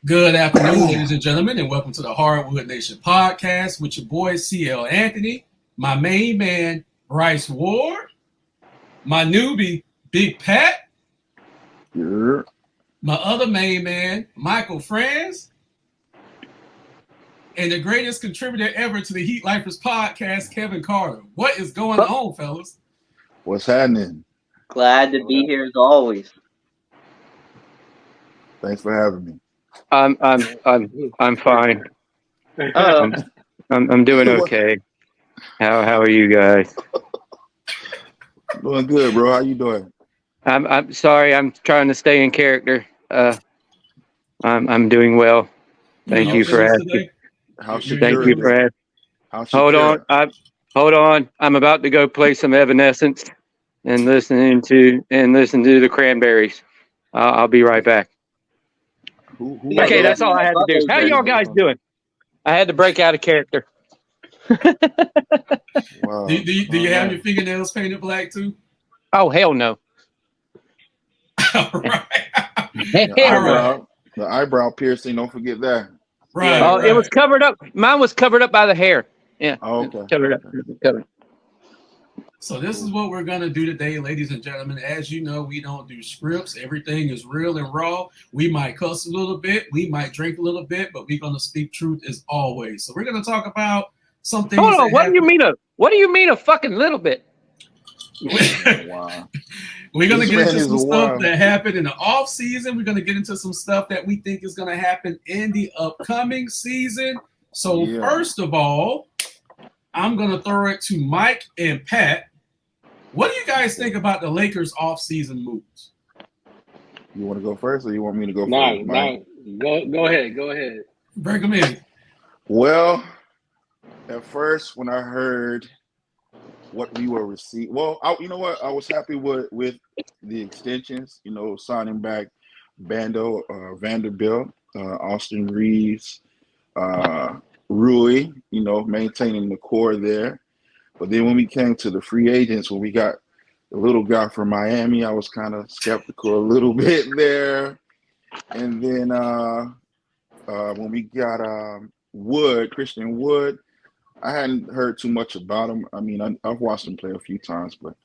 Good afternoon, ladies and gentlemen, and welcome to the Hardwood Nation podcast with your boy CL Anthony, my main man Bryce Ward, my newbie Big Pat, my other main man Michael Franz, and the greatest contributor ever to the Heat Lifers podcast, Kevin Carter. What is going on, fellas? What's happening? Glad to be here as always. Thanks for having me. I'm fine. I'm doing okay. How are you guys? Doing good, bro. How you doing? I'm sorry. I'm trying to stay in character. I'm doing well. Thank you for asking. Thank you for asking. Hold on. I'm about to go play some Evanescence and listen to the Cranberries. I'll be right back. Okay, that's all I had to do. How y'all guys doing? I had to break out of character. Wow. Do you have your fingernails painted black too? Oh, hell no. All right. The eyebrow piercing, don't forget that. Right. Oh, right. It was covered up. Mine was covered up by the hair. Yeah. Oh, okay. Covered up. Covered. So this is what we're going to do today, ladies and gentlemen. As you know, we don't do scripts. Everything is real and raw. We might cuss a little bit. We might drink a little bit, but we're going to speak truth as always. So we're going to talk about something. Hold on. What do you mean a fucking little bit? Wow. We're going to get into some stuff that happened in the off season. We're going to get into some stuff that we think is going to happen in the upcoming season. So first of all, I'm going to throw it to Mike and Pat. What do you guys think about the Lakers off-season moves? You want to go first or you want me to go first? No. Go ahead. Bring them in. Well, at first when I heard what we were receiving, you know what? I was happy with the extensions, signing back Bando, Vanderbilt, Austin Reeves, Rui, maintaining the core there. But then when we came to the free agents, when we got the little guy from Miami, I was kind of skeptical a little bit there. And then when we got Christian Wood, I hadn't heard too much about him. I mean, I've watched him play a few times, but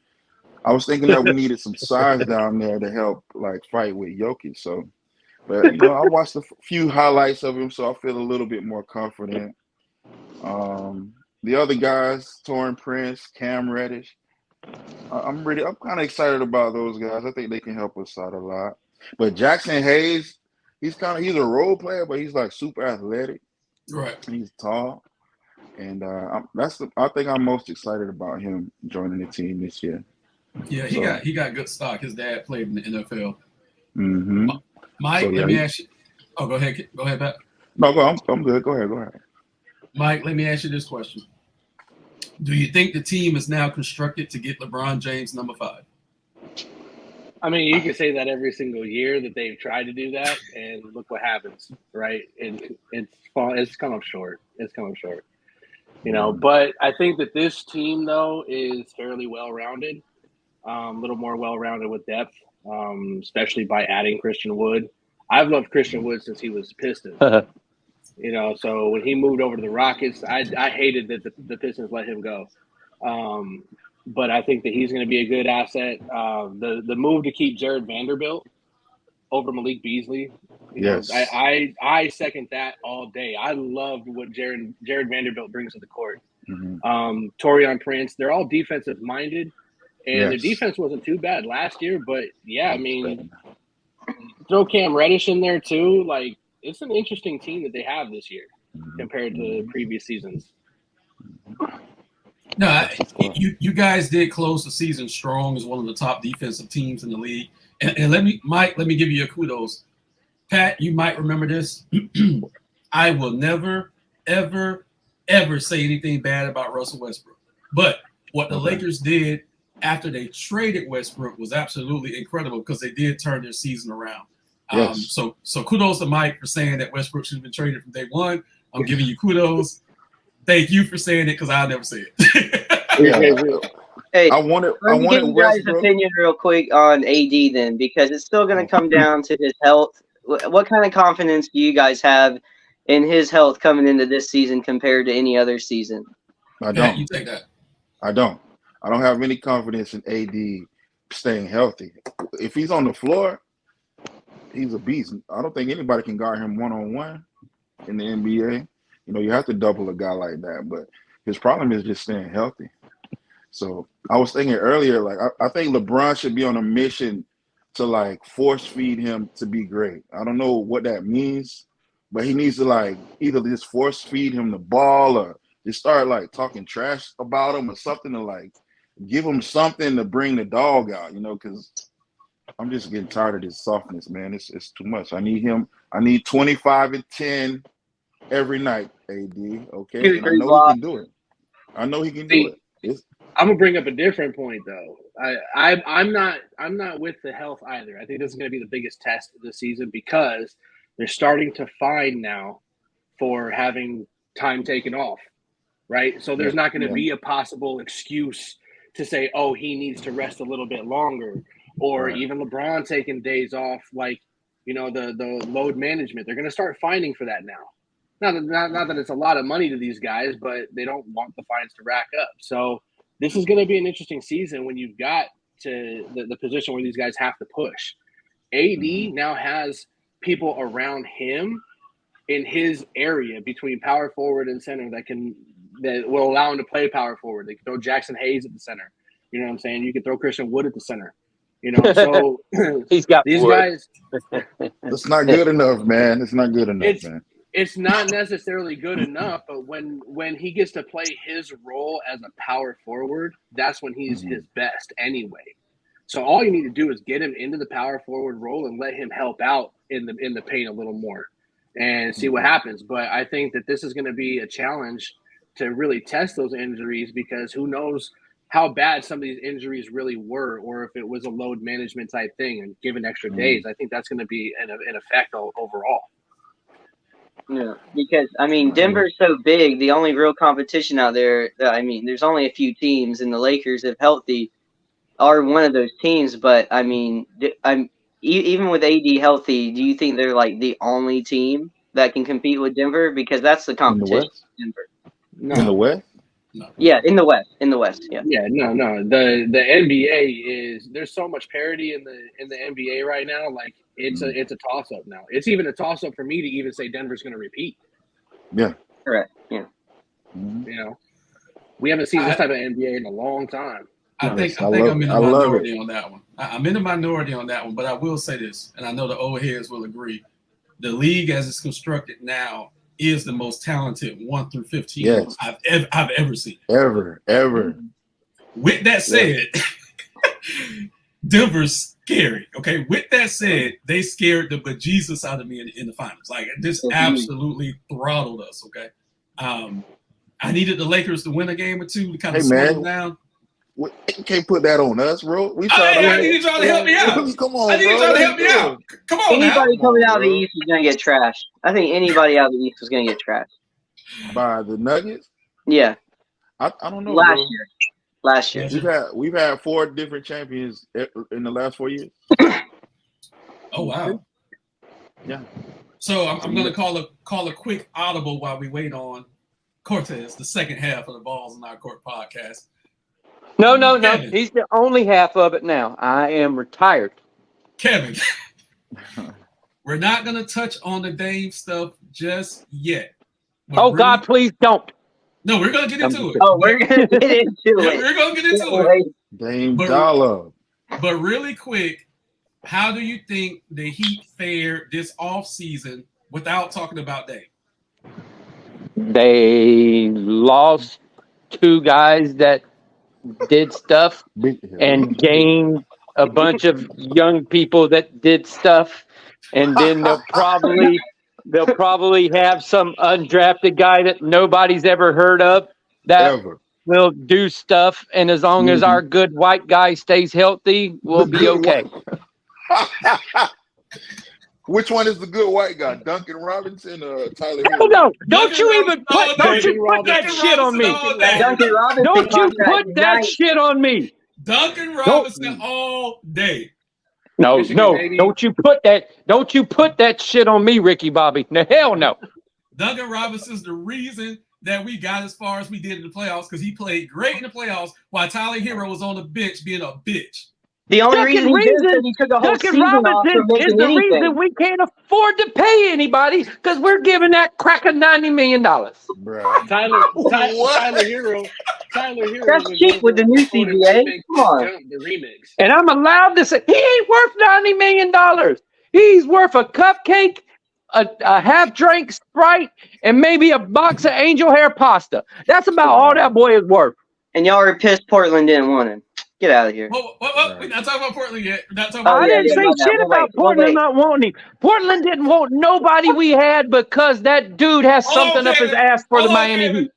I was thinking that we needed some size down there to help fight with Jokic. So, but I watched a few highlights of him, so I feel a little bit more confident. The other guys, Torrin Prince, Cam Reddish, I'm kind of excited about those guys. I think they can help us out a lot. But Jackson Hayes, he's a role player, but he's super athletic. Right. He's tall, and I think I'm most excited about him joining the team this year. Yeah, he got good stock. His dad played in the NFL. Mm-hmm. Mike, let me ask you. Oh, go ahead, Pat. No, I'm good. Go ahead. Mike, let me ask you this question. Do you think the team is now constructed to get LeBron James number 5? I mean, you can say that every single year that they've tried to do that, and look what happens, right? It's come up short. But I think that this team, though, is fairly well-rounded, a little more well-rounded with depth, especially by adding Christian Wood. I've loved Christian Wood since he was Pistons. So when he moved over to the Rockets, I hated that the Pistons let him go. But I think that he's going to be a good asset. The move to keep Jared Vanderbilt over Malik Beasley, yes, I second that all day. I loved what Jared Vanderbilt brings to the court. Mm-hmm. Taurean Prince, they're all defensive minded, and their defense wasn't too bad last year. But I mean, throw Cam Reddish in there too, it's an interesting team that they have this year compared to previous seasons. No, you guys did close the season strong as one of the top defensive teams in the league. And let me give you your kudos. Pat, you might remember this. I will never, ever, ever say anything bad about Russell Westbrook. But what the Lakers did after they traded Westbrook was absolutely incredible because they did turn their season around. Yes. So kudos to Mike for saying that Westbrook should have been traded from day one. I'm giving you kudos. Thank you for saying it because I'll never say it. Hey, I wanted get you guys' opinion real quick on AD then, because it's still going to come down to his health. what kind of confidence do you guys have in his health coming into this season compared to any other season? I Pat, don't. you take that. I don't have any confidence in AD staying healthy. If he's on the floor, he's a beast. I don't think anybody can guard him one-on-one in the NBA. You know, you have to double a guy like that, but his problem is just staying healthy. So I was thinking earlier, like I think LeBron should be on a mission to like force feed him to be great. I don't know what that means, but he needs to like either just force feed him the ball or just start like talking trash about him or something to like give him something to bring the dog out, you know, because I'm just getting tired of this softness, man. It's too much. I need him. I need 25 and 10 every night, AD. Okay, and I know he can do it. I know he can do it. I'm gonna bring up a different point though. I'm not with the health either. I think this is gonna be the biggest test of the season because they're starting to fine now for having time taken off, right? So there's not going to be a possible excuse to say, oh, he needs to rest a little bit longer, or even LeBron taking days off, like, you know, the load management. They're going to start fining for that now. Not that it's a lot of money to these guys, but they don't want the fines to rack up. So this is going to be an interesting season when you've got to the position where these guys have to push. AD now has people around him in his area between power forward and center that will allow him to play power forward. They can throw Jackson Hayes at the center. You know what I'm saying? You can throw Christian Wood at the center. You know, so he's got these Wood. guys. It's not good enough, man. It's not good enough, man. It's not necessarily good enough, but when he gets to play his role as a power forward, that's when he's his best anyway. So all you need to do is get him into the power forward role and let him help out in the paint a little more and see what happens. But I think that this is going to be a challenge to really test those injuries because who knows how bad some of these injuries really were or if it was a load management type thing and given extra days. I think that's going to be an effect overall. Yeah, because, I mean, Denver's so big, the only real competition out there, I mean, there's only a few teams, and the Lakers, if healthy, are one of those teams. But, I mean, even with AD healthy, do you think they're, like, the only team that can compete with Denver? Because that's the competition in Denver. No. In the West? No. Yeah, in the West. Yeah. Yeah, no. The NBA is there's so much parity in the NBA right now. Like it's a toss up now. It's even a toss up for me to even say Denver's going to repeat. Yeah. Correct. Yeah. You know, we haven't seen this type of NBA in a long time. I think I'm in the minority on that one. I'm in the minority on that one, but I will say this, and I know the old heads will agree. The league as it's constructed now is the most talented 1 through 15 I've ever seen. Ever. With that said, Denver's scary. Okay. With that said, they scared the bejesus out of me in the finals. Like this absolutely throttled us. Okay. I needed the Lakers to win a game or two to kind of slow them down. You can't put that on us, bro. I need y'all to help me out. Come on, I need y'all to help me out. Come on, anybody coming out of the East is going to get trashed. I think anybody out of the East is going to get trashed. By the Nuggets? Yeah. I don't know. Last year. We've had 4 different champions in the last 4 years. Oh wow. Yeah. So I'm going to call a quick audible while we wait on Cortez, the second half of the Balls in Our Court podcast. No. He's the only half of it now. I am retired. Kevin, we're not going to touch on the Dame stuff just yet. God, please don't. No, we're going to get into it. Oh, we're going to get into it. We're going to get into it. Dame Dollar. But really quick, how do you think the Heat fared this offseason without talking about Dame? They lost 2 guys that did stuff and gained a bunch of young people that did stuff, and then they'll probably have some undrafted guy that nobody's ever heard of that will do stuff, and as long as our good white guy stays healthy, we'll be okay. Which one is the good white guy? Duncan Robinson or Tyler? No, don't you put that shit on me. Duncan Robinson. Don't you put that shit on me. Duncan Robinson all day. No, Michigan, no, baby. don't you put that shit on me, Ricky Bobby. No, hell no. Duncan Robinson's the reason that we got as far as we did in the playoffs because he played great in the playoffs while Tyler Hero was on the bench being a bitch. The only reason he did is because he took a whole Duncan season off Robinson from making is the anything. reason we can't afford to pay anybody because we're giving that cracker $90 million. Bruh. Tyler Hero. That's cheap with the new CBA. Come on. The remix. And I'm allowed to say he ain't worth $90 million. He's worth a cupcake, a half drink Sprite, and maybe a box of angel hair pasta. That's about all that boy is worth. And y'all are pissed Portland didn't want him. Get out of here. What? We're not talking about Portland yet. We're not talking about I didn't say shit about Portland not wanting him. Portland didn't want nobody we had because that dude has something up his ass for the Miami Heat.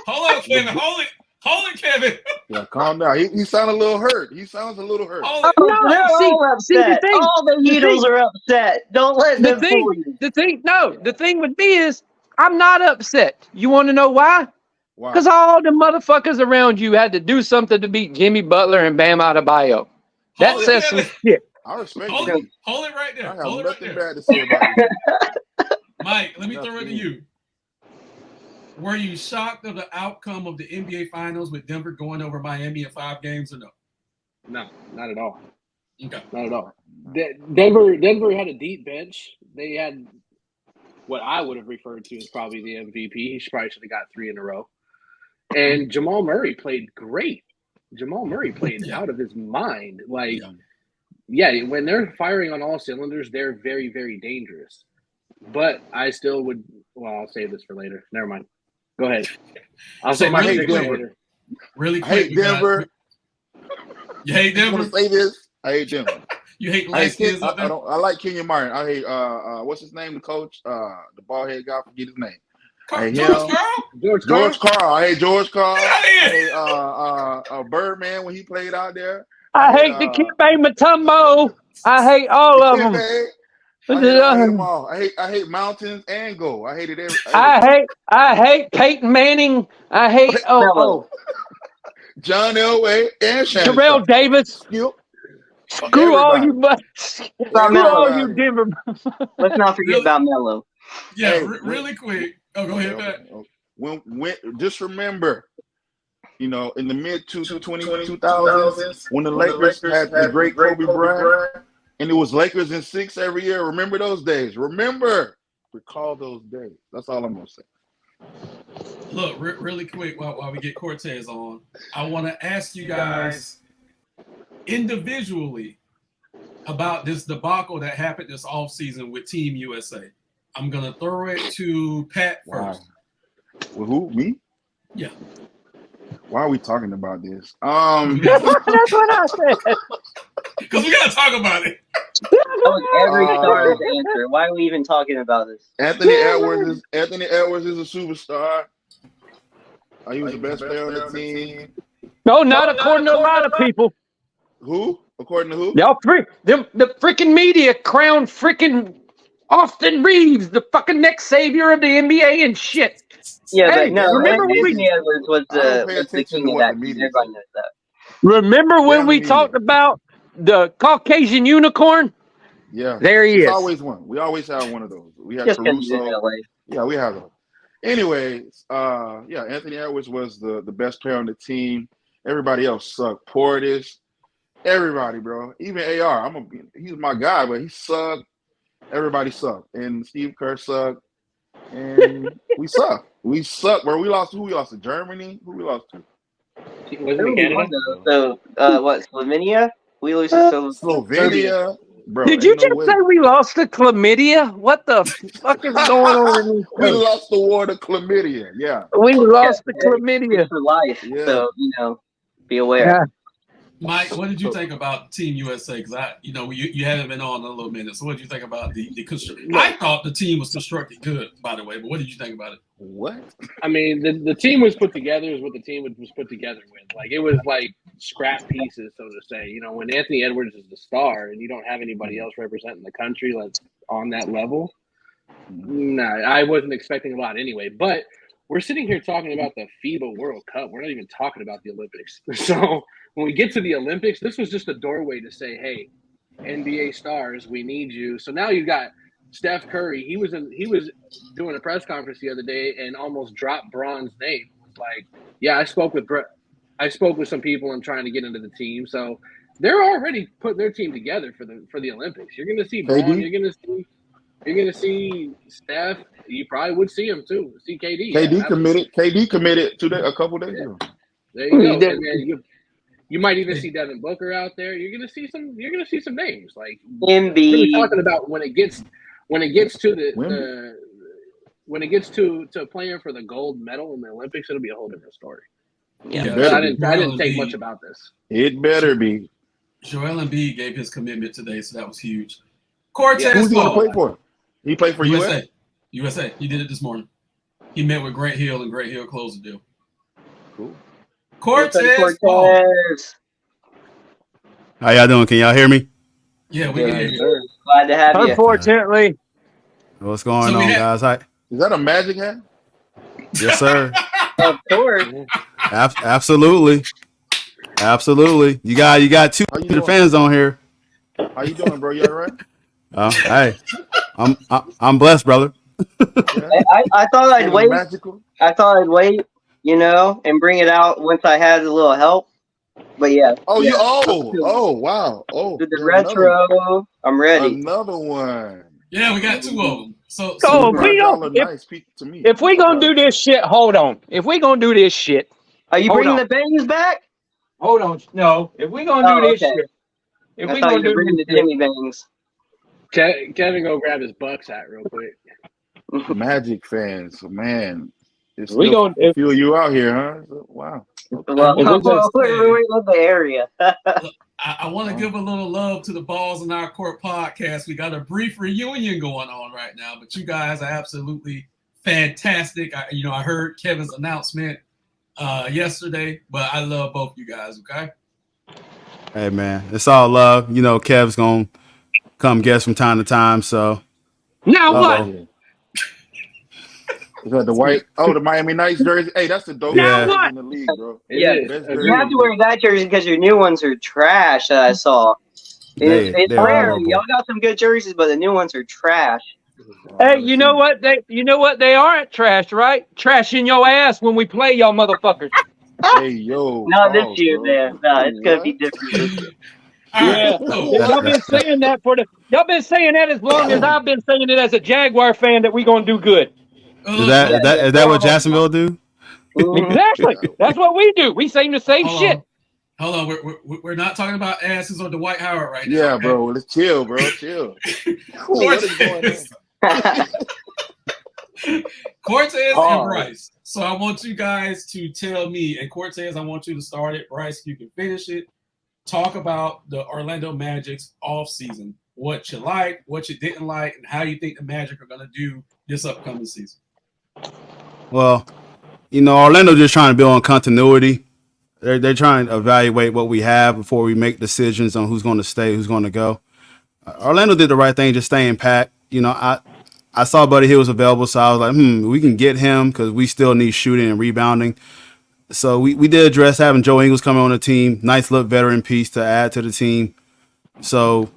Hold on, Kevin. Hold it, Kevin. Yeah, calm down. He sounds a little hurt. He sounds a little hurt. No, they're all upset. All the Heatles are upset. Don't let them fool you. The thing with me is I'm not upset. You want to know why? Because all the motherfuckers around you had to do something to beat Jimmy Butler and Bam Adebayo. That says some shit. I respect Hold it right there. I have nothing bad to say about you. Mike, let me throw it to you. Were you shocked of the outcome of the NBA Finals with Denver going over Miami in 5 games or no? No, not at all. Okay. Not at all. Denver had a deep bench. They had what I would have referred to as probably the MVP. He probably should have got 3 in a row. And Jamal Murray played great. Jamal Murray played out of his mind. Like, when they're firing on all cylinders, they're very, very dangerous. But I still would – well, I'll save this for later. Never mind. Go ahead. I'll say my hate Denver. later. Really quick. I hate Denver. You hate Denver? I want to say this. I hate Denver. You hate light skins up there? I like Kenyon Martin. I hate what's his name? The coach, the bald head guy. Forget his name. George Karl. I hate George Karl. I hate Birdman when he played out there. I hate the Kembe Mutombo. I hate all of them. I hate them all. I hate Mountains and Go. I hated every. I hate Peyton Manning. I hate John Elway and Shannon Terrell Davis. Screw all you Denver. Let's not forget about Melo. Yeah, really quick. Oh, go ahead, Pat. When just remember, in the mid 2000s, when the Lakers had the great Kobe Bryant, and it was Lakers in 6 every year. Remember those days. Recall those days. That's all I'm gonna say. Look, really quick while we get Cortez on, I want to ask you guys individually about this debacle that happened this offseason with Team USA. I'm gonna throw it to Pat first. With who? Me? Yeah. Why are we talking about this? That's what I said. Because we gotta talk about it. That was every star's answer. Why are we even talking about this? Anthony Edwards is a superstar. He was the best player on the team. No, not according to a lot of people. Who? According to who? Y'all the freaking media crowned freaking Austin Reeves the fucking next savior of the NBA and shit. Yeah, hey, but no, remember when Anthony Edwards was the king of that. Everybody knows that. Remember when we talked about the Caucasian unicorn? Yeah. There he is. Always one. We always have one of those. We have Just Caruso. Yeah, we have those. Anyways, Anthony Edwards was the best player on the team. Everybody else sucked. Portis, everybody, bro. Even AR. He's my guy, but he sucked. Everybody sucked. And Steve Kerr sucked. And we suck. We suck. Where we lost to? Who we lost to? Germany? Who we lost to? So, Slovenia? We lose to Slovenia. Bro, did you just say we lost to chlamydia? What the fuck is going on? We lost the war to chlamydia. Yeah. We lost the chlamydia. For life. Yeah. So, be aware. Yeah. Mike, what did you think about Team USA? Because you haven't been on in a little minute. So, what did you think about the construction? I thought the team was constructed good, by the way. But what did you think about it? What? I mean, the team was put together is what the team was put together with. Like it was like scrap pieces, so to say. When Anthony Edwards is the star and you don't have anybody else representing the country like on that level, I wasn't expecting a lot anyway. But we're sitting here talking about the FIBA World Cup. We're not even talking about the Olympics. So when we get to the Olympics, this was just a doorway to say, hey, NBA stars. We need you. So now you got Steph Curry. He was doing a press conference the other day and almost dropped Bron's name. It was like, yeah, I spoke with some people and trying to get into the team. So they're already putting their team together for the Olympics. You're going to see Bron. You're going to see Steph. You probably would see him too. See KD. KD committed a couple days ago. There you go. And then you might even see Devin Booker out there. You're gonna see some names like Embiid. Really talking about when it gets to playing for the gold medal in the Olympics, it'll be a whole different story. Yeah, I didn't take much about this. It better be. Joel Embiid gave his commitment today, so that was huge. Cortez, who's he going to play for? He played for USA. USA. He did it this morning. He met with Grant Hill, and Grant Hill closed the deal. Cool. Cortez. How y'all doing? Can y'all hear me? Yeah, we can hear you. Glad to have you. Unfortunately. What's going on, guys? Hi. Is that a Magic hat? Yes, sir. Of course. Absolutely. You got two fans on here. How you doing, bro? You all right? Hey, I'm blessed, brother. I thought I'd wait. Magical. I thought I'd wait, and bring it out once I had a little help. But yeah. Wow. The retro. I'm ready. Another one. Yeah, we got two of them. So if we gonna do this shit, hold on. If we gonna do this shit, are you bringing the bangs back? Hold on. No. If we gonna do this shit, if we gonna do the Jimmy bangs. Kevin, go grab his Bucks hat real quick. Magic fans, man. We gonna feel you out here, huh? Wow. Well, we're in the area. I want to give a little love to the Balls in Our Court podcast. We got a brief reunion going on right now, but you guys are absolutely fantastic. I heard Kevin's announcement yesterday, but I love both you guys. Okay. Hey man, it's all love. Kev's gonna come guest from time to time. So now what? Is that the white? Oh, the Miami Nights jersey. Hey, that's the dope jersey in the league, bro. Yeah, you have to wear that jersey because your new ones are trash. That I saw. It's rare. Y'all got some good jerseys, but the new ones are trash. Hey, you know what they aren't trash, right? Trashing your ass when we play, y'all motherfuckers. Hey, yo. Not this year, man. No, it's gonna be different this year. Yeah, y'all been saying that as long as I've been saying it as a Jaguar fan that we gonna do good. Is that what Jacksonville do? Exactly. That's what we do. We say the same shit. Hold on. We're not talking about asses on Dwight Howard right now. Yeah, okay? Bro. Let's chill, bro. Chill. What is going on? Cortez and Bryce. So I want you guys to tell me, and Cortez, I want you to start it. Bryce, you can finish it. Talk about the Orlando Magic's offseason. What you like, what you didn't like, and how you think the Magic are going to do this upcoming season. Well, Orlando just trying to build on continuity. They're trying to evaluate what we have before we make decisions on who's going to stay, who's going to go. Orlando did the right thing, just staying pat. I saw Buddy Hield was available, so I was like, we can get him because we still need shooting and rebounding. So we did address having Joe Ingles coming on the team. Nice little veteran piece to add to the team. So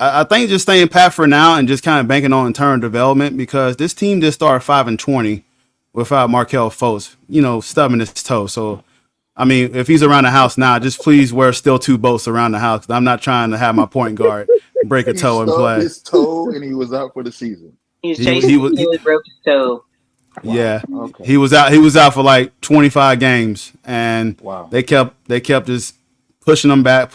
I think just staying pat for now and just kind of banking on internal development because this team just started 5-20 without Markelle Fultz, stubbing his toe. So, I mean, if he's around the house now, just please wear still two bolts around the house. I'm not trying to have my point guard break a toe and play. His toe and he was out for the season. He broke his toe. Wow. Yeah, okay. He was out for like 25 games, and they kept just pushing him back,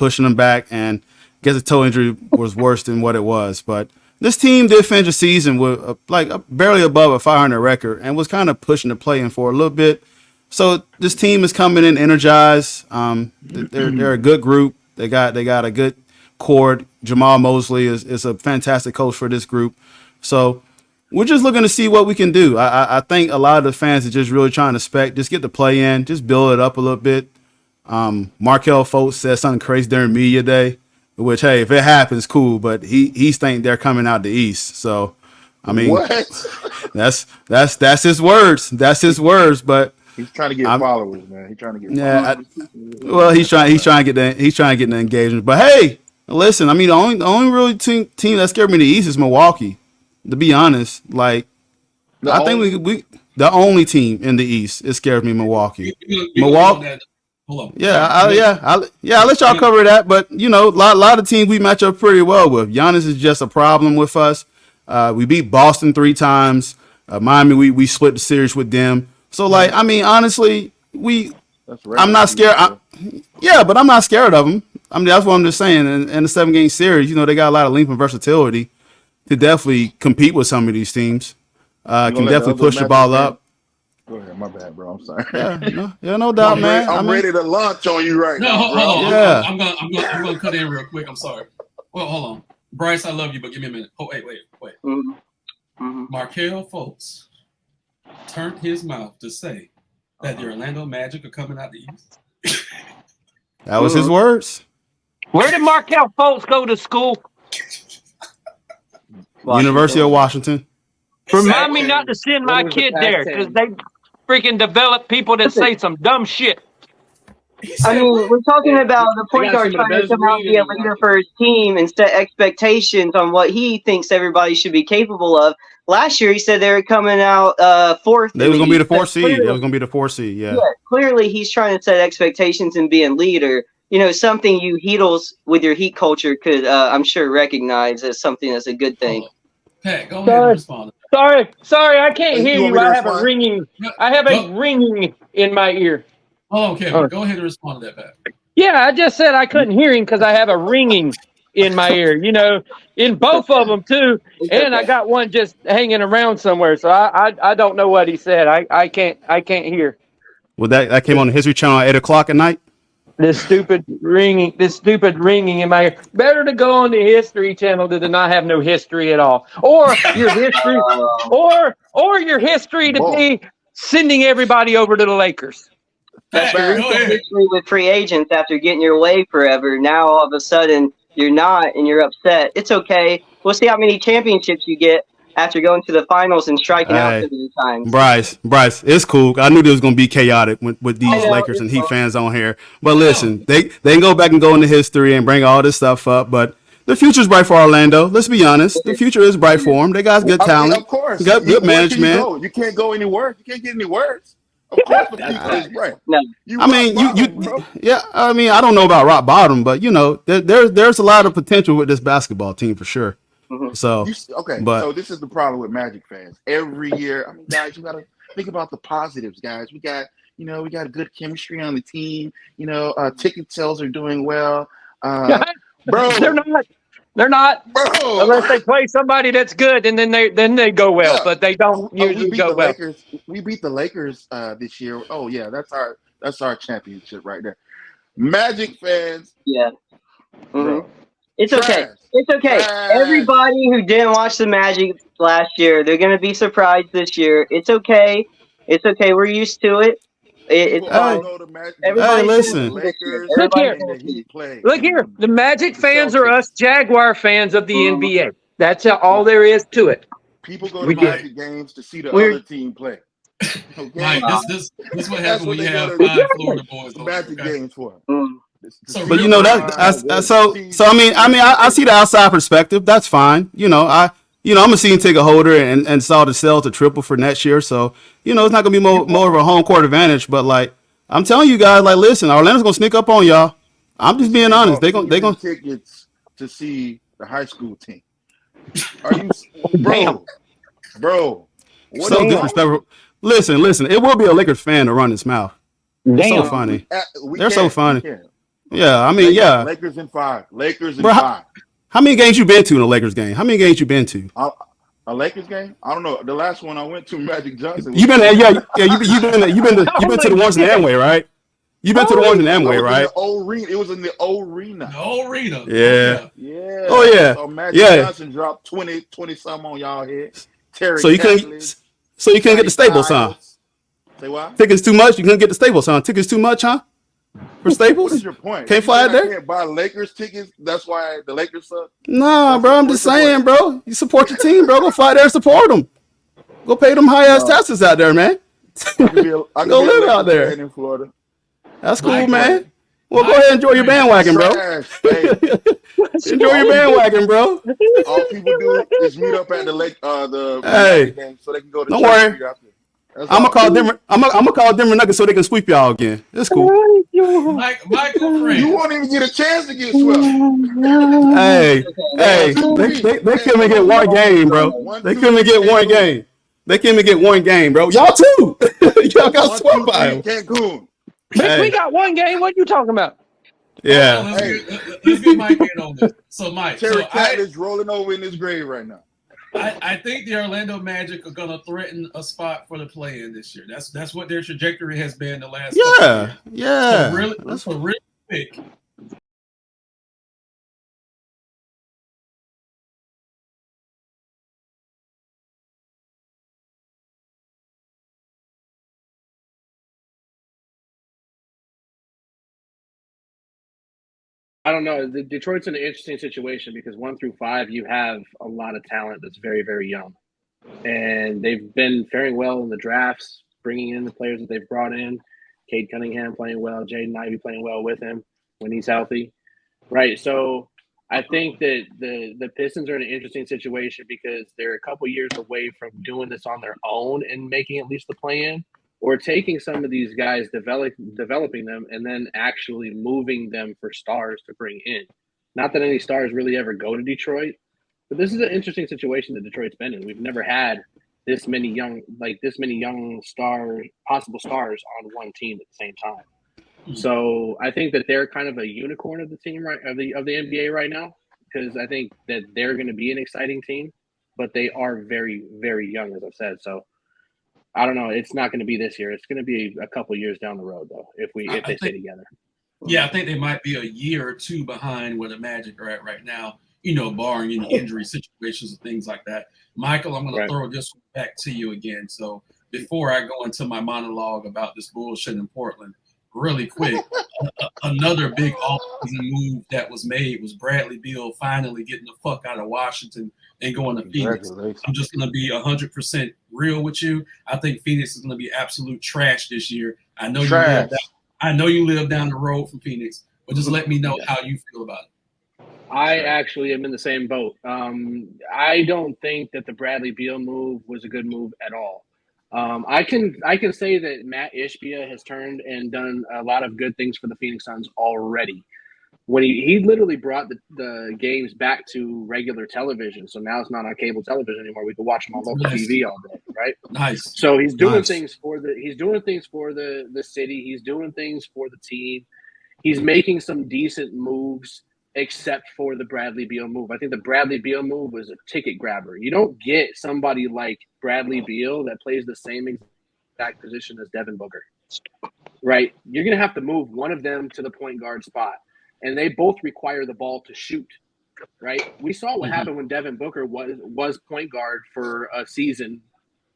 and I guess the toe injury was worse than what it was. But this team did finish the season with barely above a 500 record, and was kind of pushing the play in for a little bit. So this team is coming in energized. They're a good group. They got a good core. Jamal Mosley is a fantastic coach for this group. So we're just looking to see what we can do. I think a lot of the fans are just really trying to just get the play in, just build it up a little bit. Markelle Fultz said something crazy during media day, which, hey, if it happens, cool. But he's thinking they're coming out the East. So, I mean, what? that's his words. That's his words. But he's trying to get followers, man. He's trying to get followers. He's trying to get the engagement. But hey, Listen, I mean, the only really team that scared me in the East is Milwaukee. To be honest, like I think we the only team in the East it scares me, Milwaukee. Milwaukee. Hold on. Yeah, I'll let y'all cover that. But you know, a lot of teams we match up pretty well with. Giannis is just a problem with us. We beat Boston 3 times. Miami, we split the series with them. So like, I mean, honestly, I'm not scared. But I'm not scared of them. I mean, that's what I'm just saying. In the 7-game series, you know, they got a lot of length and versatility to definitely compete with some of these teams. Can definitely push the ball up. Go ahead, my bad, bro. I'm sorry. No doubt, man. I'm ready to launch on you right now, bro. Hold on. Yeah. I'm gonna cut in real quick. I'm sorry. Well, hold on, Bryce. I love you, but give me a minute. Oh, wait. Mm-hmm. Markelle Fultz turned his mouth to say that the Orlando Magic are coming out the East. That was his words. Where did Markelle Fultz go to school? University of Washington. Remind me not to send my kid there because they freaking develop people that say some dumb shit. I mean, we're talking about the point guard trying to come out and be a leader for his team and set expectations on what he thinks everybody should be capable of. Last year, he said they were coming out fourth. They was going to be the 4th seed. They was going to be the 4th seed, yeah. Clearly, he's trying to set expectations and be a leader. You know, something you Heatles with your Heat culture could, I'm sure, recognize as something that's a good thing. Pat, go ahead and respond. Sorry, I can't hear you. I have a ringing. I have a ringing in my ear. Oh, okay. Well, go ahead and respond to that, Pat. Yeah, I just said I couldn't hear him because I have a ringing in my ear. You know, in both of them too, and I got one just hanging around somewhere. So I don't know what he said. I can't hear. Well, that came on the History Channel at 8:00 at night. This stupid ringing in my ear. Better to go on the History Channel than to not have no history at all, or your history, or your history to be sending everybody over to the Lakers. That's your history with free agents after getting your way forever. Now all of a sudden you're not, and you're upset. It's okay. We'll see how many championships you get after going to the finals and striking out so many times. Bryce, it's cool. I knew there was going to be chaotic with these Lakers and Heat fans on here. But listen, they can go back and go into history and bring all this stuff up. But the future's bright for Orlando. Let's be honest. The future is bright for them. They got good talent. Of course. They got good management. You can't go anywhere. You can't get any worse. Of course the future is bright. No. I mean, I don't know about rock bottom, but, you know, there's a lot of potential with this basketball team for sure. Mm-hmm. So so this is the problem with Magic fans. Every year, I mean, guys, you got to think about the positives, guys. We got good chemistry on the team. You know, ticket sales are doing well. Bro, they're not. Bro, unless they play somebody that's good, and then they go well, but they don't usually go well. We beat the Lakers this year. Oh yeah, that's our championship right there. Magic fans. Yeah. Bro, it's okay. It's okay. Everybody who didn't watch the Magic last year, they're gonna be surprised this year. It's okay. It's okay. We're used to it. It's fine. Listen. Look here. The Magic fans are us Jaguar fans of the NBA. That's all there is to it. People go to Magic games to see the other team play. Okay. Mike, this is what happens when you have 5 Florida boys. Magic games for. But you know so I mean I see the outside perspective. That's fine. You know I'm a season ticket holder and saw the sales to triple for next year. So you know it's not gonna be more of a home court advantage. But like I'm telling you guys, like listen, Orlando's gonna sneak up on y'all. I'm just being honest. They gonna tickets to see the high school team. Are you bro? What so disrespectful. Listen. It will be a Lakers fan to run his mouth. It's so funny. They're so funny. Yeah, I mean, Lakers in 5. Bro, 5. How many games you been to in a Lakers game? How many games you been to? A Lakers game? I don't know. The last one I went to, Magic Johnson. You been there? Yeah. You've been to the ones in Amway, right? You've been to the ones in Amway, right? It was in the old arena. The old arena. Yeah. Yeah. Oh yeah. So Magic Johnson dropped 20 something on y'all head. So you couldn't get the Staples, huh? Say what? Tickets too much? You couldn't get the Staples, huh? Tickets too much, huh? For Staples? What is your point? Can't fly out there? Can't buy Lakers tickets. That's why the Lakers suck. Nah, bro. I'm just saying, bro. You support your team, bro. Go fly there and support them. Go pay them high ass taxes out there, man. I can go live out there in Florida. That's cool, man. Well, go ahead and enjoy your bandwagon, bro. Hey, enjoy your bandwagon, bro. All people do is meet up at the Hey, game so they can go to don't church. worry. I'm gonna call Denver. I'm gonna call Denver Nuggets so they can sweep y'all again. It's cool. Michael Frank. You won't even get a chance to get swept. Hey, they couldn't even get one game, bro. They couldn't even get one game. They can't even get one game, bro. Y'all too. Y'all got swept by him. Cancun. We got one game. What are you talking about? Yeah. Let's get Mike in on this. So, Mike. Terry Cat is rolling over in his grave right now. I think the Orlando Magic are going to threaten a spot for the play-in this year. That's what their trajectory has been the last. Yeah. So really quick. I don't know. Detroit's in an interesting situation because 1 through 5, you have a lot of talent that's very, very young. And they've been faring well in the drafts, bringing in the players that they've brought in. Cade Cunningham playing well, Jaden Ivey playing well with him when he's healthy. Right. So I think that the Pistons are in an interesting situation because they're a couple years away from doing this on their own and making at least the play-in, or taking some of these guys, developing them, and then actually moving them for stars to bring in. Not that any stars really ever go to Detroit, but this is an interesting situation that Detroit's been in. We've never had this many young stars, possible stars on one team at the same time. So I think that they're kind of a unicorn of the team, right, of the NBA right now, because I think that they're going to be an exciting team, but they are very, very young, as I've said. So I don't know. It's not going to be this year. It's going to be a couple years down the road, though, if they stay together. Yeah, I think they might be a year or two behind where the Magic are at right now, barring any injury situations and things like that. Michael, I'm going to throw this one back to you again. So before I go into my monologue about this bullshit in Portland, really quick, another big off-season move that was made was Bradley Beal finally getting the fuck out of Washington and going to Phoenix. I'm just going to be 100% real with you. I think Phoenix is going to be absolute trash this year. I know you live down the road from Phoenix, but just let me know how you feel about it. I actually am in the same boat. I don't think that the Bradley Beal move was a good move at all. I can say that Matt Ishbia has turned and done a lot of good things for the Phoenix Suns already. When he literally brought the games back to regular television, so now it's not on cable television anymore. We can watch them on local TV all day, right? Nice. So he's doing things for the city. He's doing things for the team. He's making some decent moves, except for the Bradley Beal move. I think the Bradley Beal move was a ticket grabber. You don't get somebody like Bradley Beal that plays the same exact position as Devin Booker, right? You're going to have to move one of them to the point guard spot, and they both require the ball to shoot, right? We saw what happened when Devin Booker was point guard for a season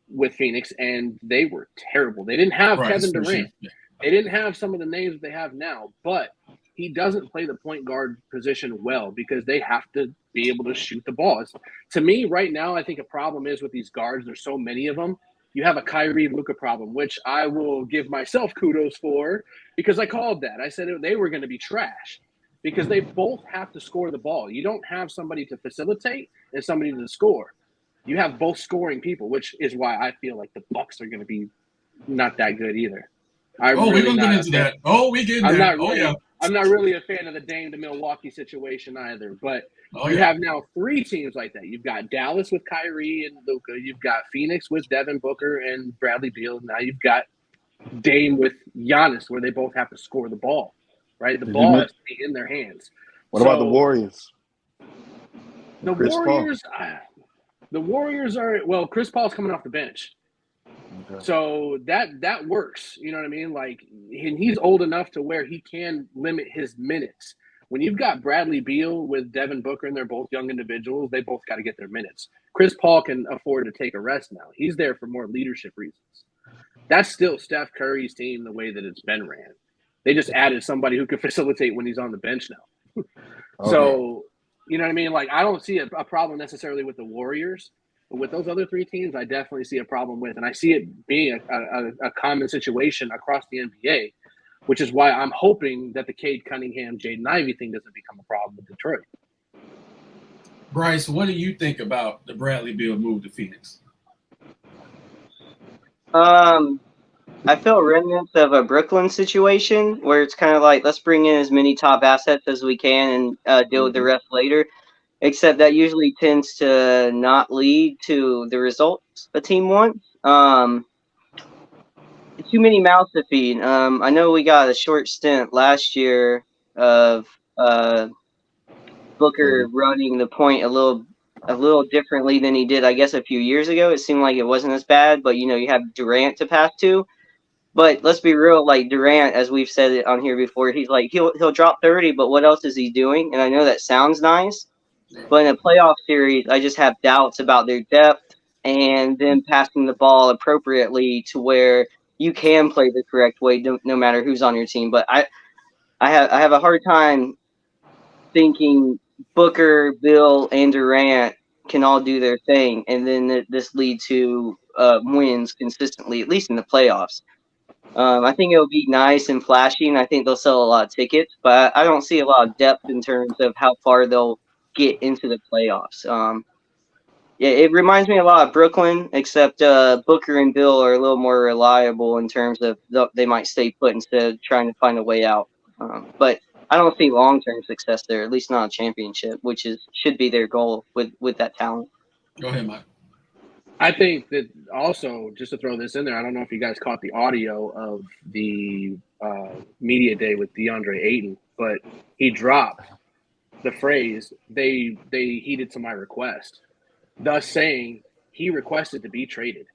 with Phoenix, and they were terrible. They didn't have Kevin Durant. They didn't have some of the names that they have now, but he doesn't play the point guard position well because they have to be able to shoot the ball. To me, right now, I think a problem is with these guards. There's so many of them. You have a Kyrie Luka problem, which I will give myself kudos for because I called that. I said they were going to be trash because they both have to score the ball. You don't have somebody to facilitate and somebody to score. You have both scoring people, which is why I feel like the Bucks are going to be not that good either. We're going to get into that. We get into that. I'm not really a fan of the Dame to Milwaukee situation either, but you have now 3 teams like that. You've got Dallas with Kyrie and Luka. You've got Phoenix with Devin Booker and Bradley Beal. Now you've got Dame with Giannis, where they both have to score the ball, right? The ball has to be in their hands. What about the Warriors? The Warriors are – Chris Paul's coming off the bench. Okay. So that works, you know what I mean? Like, and he's old enough to where he can limit his minutes. When you've got Bradley Beal with Devin Booker and they're both young individuals, they both got to get their minutes. Chris Paul can afford to take a rest now. He's there for more leadership reasons. That's still Steph Curry's team the way that it's been ran. They just added somebody who could facilitate when he's on the bench now. Okay. So, you know what I mean? Like, I don't see a problem necessarily with the Warriors. But with those other 3 teams, I definitely see a problem with, and I see it being a common situation across the NBA, which is why I'm hoping that the Cade Cunningham, Jaden Ivey thing doesn't become a problem with Detroit. Bryce, what do you think about the Bradley Beal move to Phoenix? I feel remnants of a Brooklyn situation where it's kind of like, let's bring in as many top assets as we can and deal with the rest later. Except that usually tends to not lead to the results a team wants. Too many mouths to feed. I know we got a short stint last year of Booker running the point a little differently than he did, I guess, a few years ago. It seemed like it wasn't as bad, but you have Durant to pass to. But let's be real, like Durant, as we've said it on here before, he's like he'll drop 30, but what else is he doing? And I know that sounds nice, but in a playoff series, I just have doubts about their depth and them passing the ball appropriately to where you can play the correct way, no matter who's on your team. But I have a hard time thinking Booker, Bill, and Durant can all do their thing, and then this lead to wins consistently, at least in the playoffs. I think it'll be nice and flashy, and I think they'll sell a lot of tickets, but I don't see a lot of depth in terms of how far they'll get into the playoffs. Yeah, it reminds me a lot of Brooklyn, except Booker and Bill are a little more reliable in terms of they might stay put instead of trying to find a way out. But I don't see long-term success there, at least not a championship, which should be their goal with that talent. Go ahead, Mike. I think that also, just to throw this in there, I don't know if you guys caught the audio of the media day with DeAndre Ayton, but he dropped the phrase, they heeded to my request, thus saying he requested to be traded.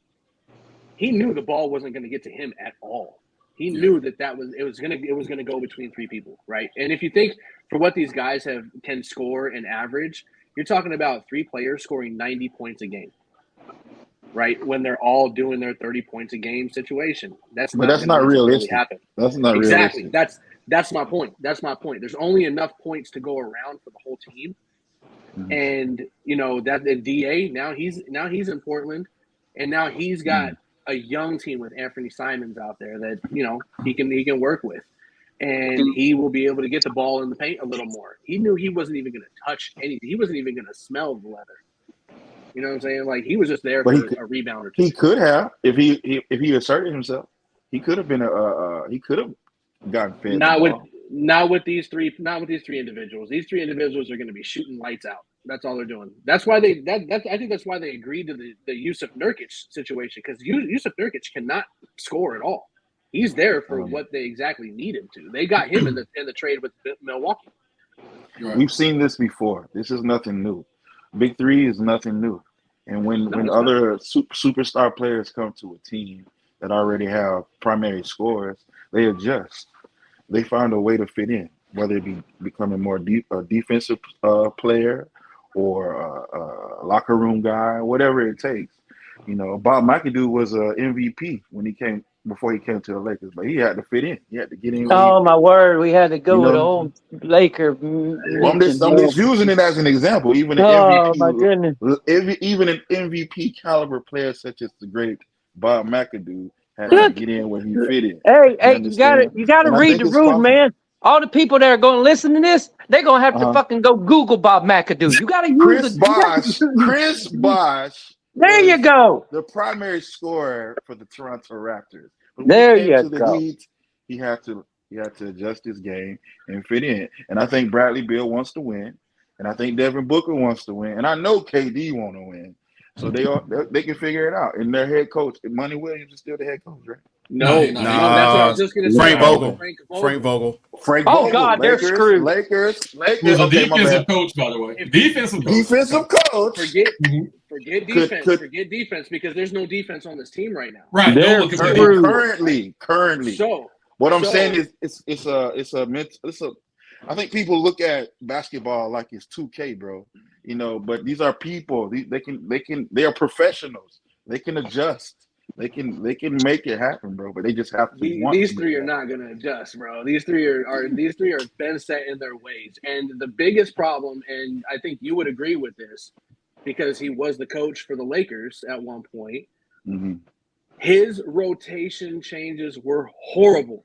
He knew the ball wasn't going to get to him at all. He knew that it was going to go between three people, right? And if you think for what these guys can score and average, you're talking about three players scoring 90 points a game. Right, when they're all doing their 30 points a game situation, that's not realistic. Happen. That's not exactly. realistic. That's my point. That's my point. There's only enough points to go around for the whole team, and that the DA now he's in Portland, and now he's got a young team with Anthony Simons out there that he can work with, and he will be able to get the ball in the paint a little more. He knew he wasn't even going to touch anything. He wasn't even going to smell the leather. You know what I'm saying? Like he was just there for a rebound or two. He could have if he asserted himself. He could have been he could have gotten fed. Not with these three individuals. These three individuals are going to be shooting lights out. That's all they're doing. That's why I think that's why they agreed to the Yusuf Nurkic situation, because Yusuf Nurkic cannot score at all. He's there for what they exactly need him to. They got him in the trade with Milwaukee. Right. We've seen this before. This is nothing new. Big three is nothing new. And when other superstar players come to a team that already have primary scorers, they adjust. They find a way to fit in, whether it be becoming more a defensive player or a locker room guy, whatever it takes. Bob McAdoo was an MVP before he came to the Lakers, but he had to fit in. He had to get in. Oh my word, we had to go with old Laker. I'm just using it as an example. Even an MVP, my goodness. Even an MVP caliber player such as the great Bob McAdoo had to get in where he fit in. Hey, you gotta read the rules, man. All the people that are going to listen to this, they're going to have to fucking go Google Bob McAdoo. You got to use Chris Bosh. There you go. The primary scorer for the Toronto Raptors. But there you go. Heat, he had to adjust his game and fit in. And I think Bradley Beal wants to win, and I think Devin Booker wants to win, and I know KD want to win. So they can figure it out. And their head coach, Monty Williams, is still the head coach, right? No, that's what I was just going to say. Frank Vogel. Oh God, Lakers, they're screwed. Lakers. Who's a defensive coach, by the way? Defensive coach. Forget defense. Forget defense, because there's no defense on this team right now. Right. They're currently. So what I'm saying is it's a. I think people look at basketball like it's 2K, bro. But these are people. They are professionals. They can adjust. They can make it happen, bro. But they just have to. These three are not going to adjust, bro. These three are been set in their ways. And the biggest problem, and I think you would agree with this, because he was the coach for the Lakers at one point. Mm-hmm. His rotation changes were horrible.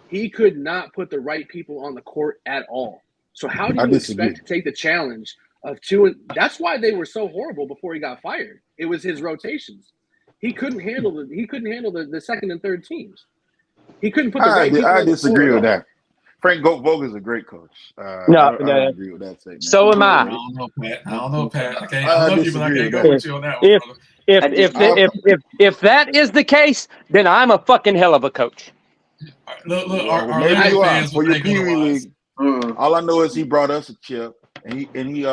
He could not put the right people on the court at all. So how do you expect to take the challenge of two? That's why they were so horrible before he got fired. It was his rotations. He couldn't handle the second and third teams. He couldn't put the right people on the court. I disagree with that. Frank Vogel is a great coach. No, I don't agree with that statement. So am I. I don't know, Pat. Okay, I love you, but I can't go with you on that one. If that is the case, then I'm a fucking hell of a coach. Look, maybe you are for your Pee Wee League. All I know is he brought us a chip, and his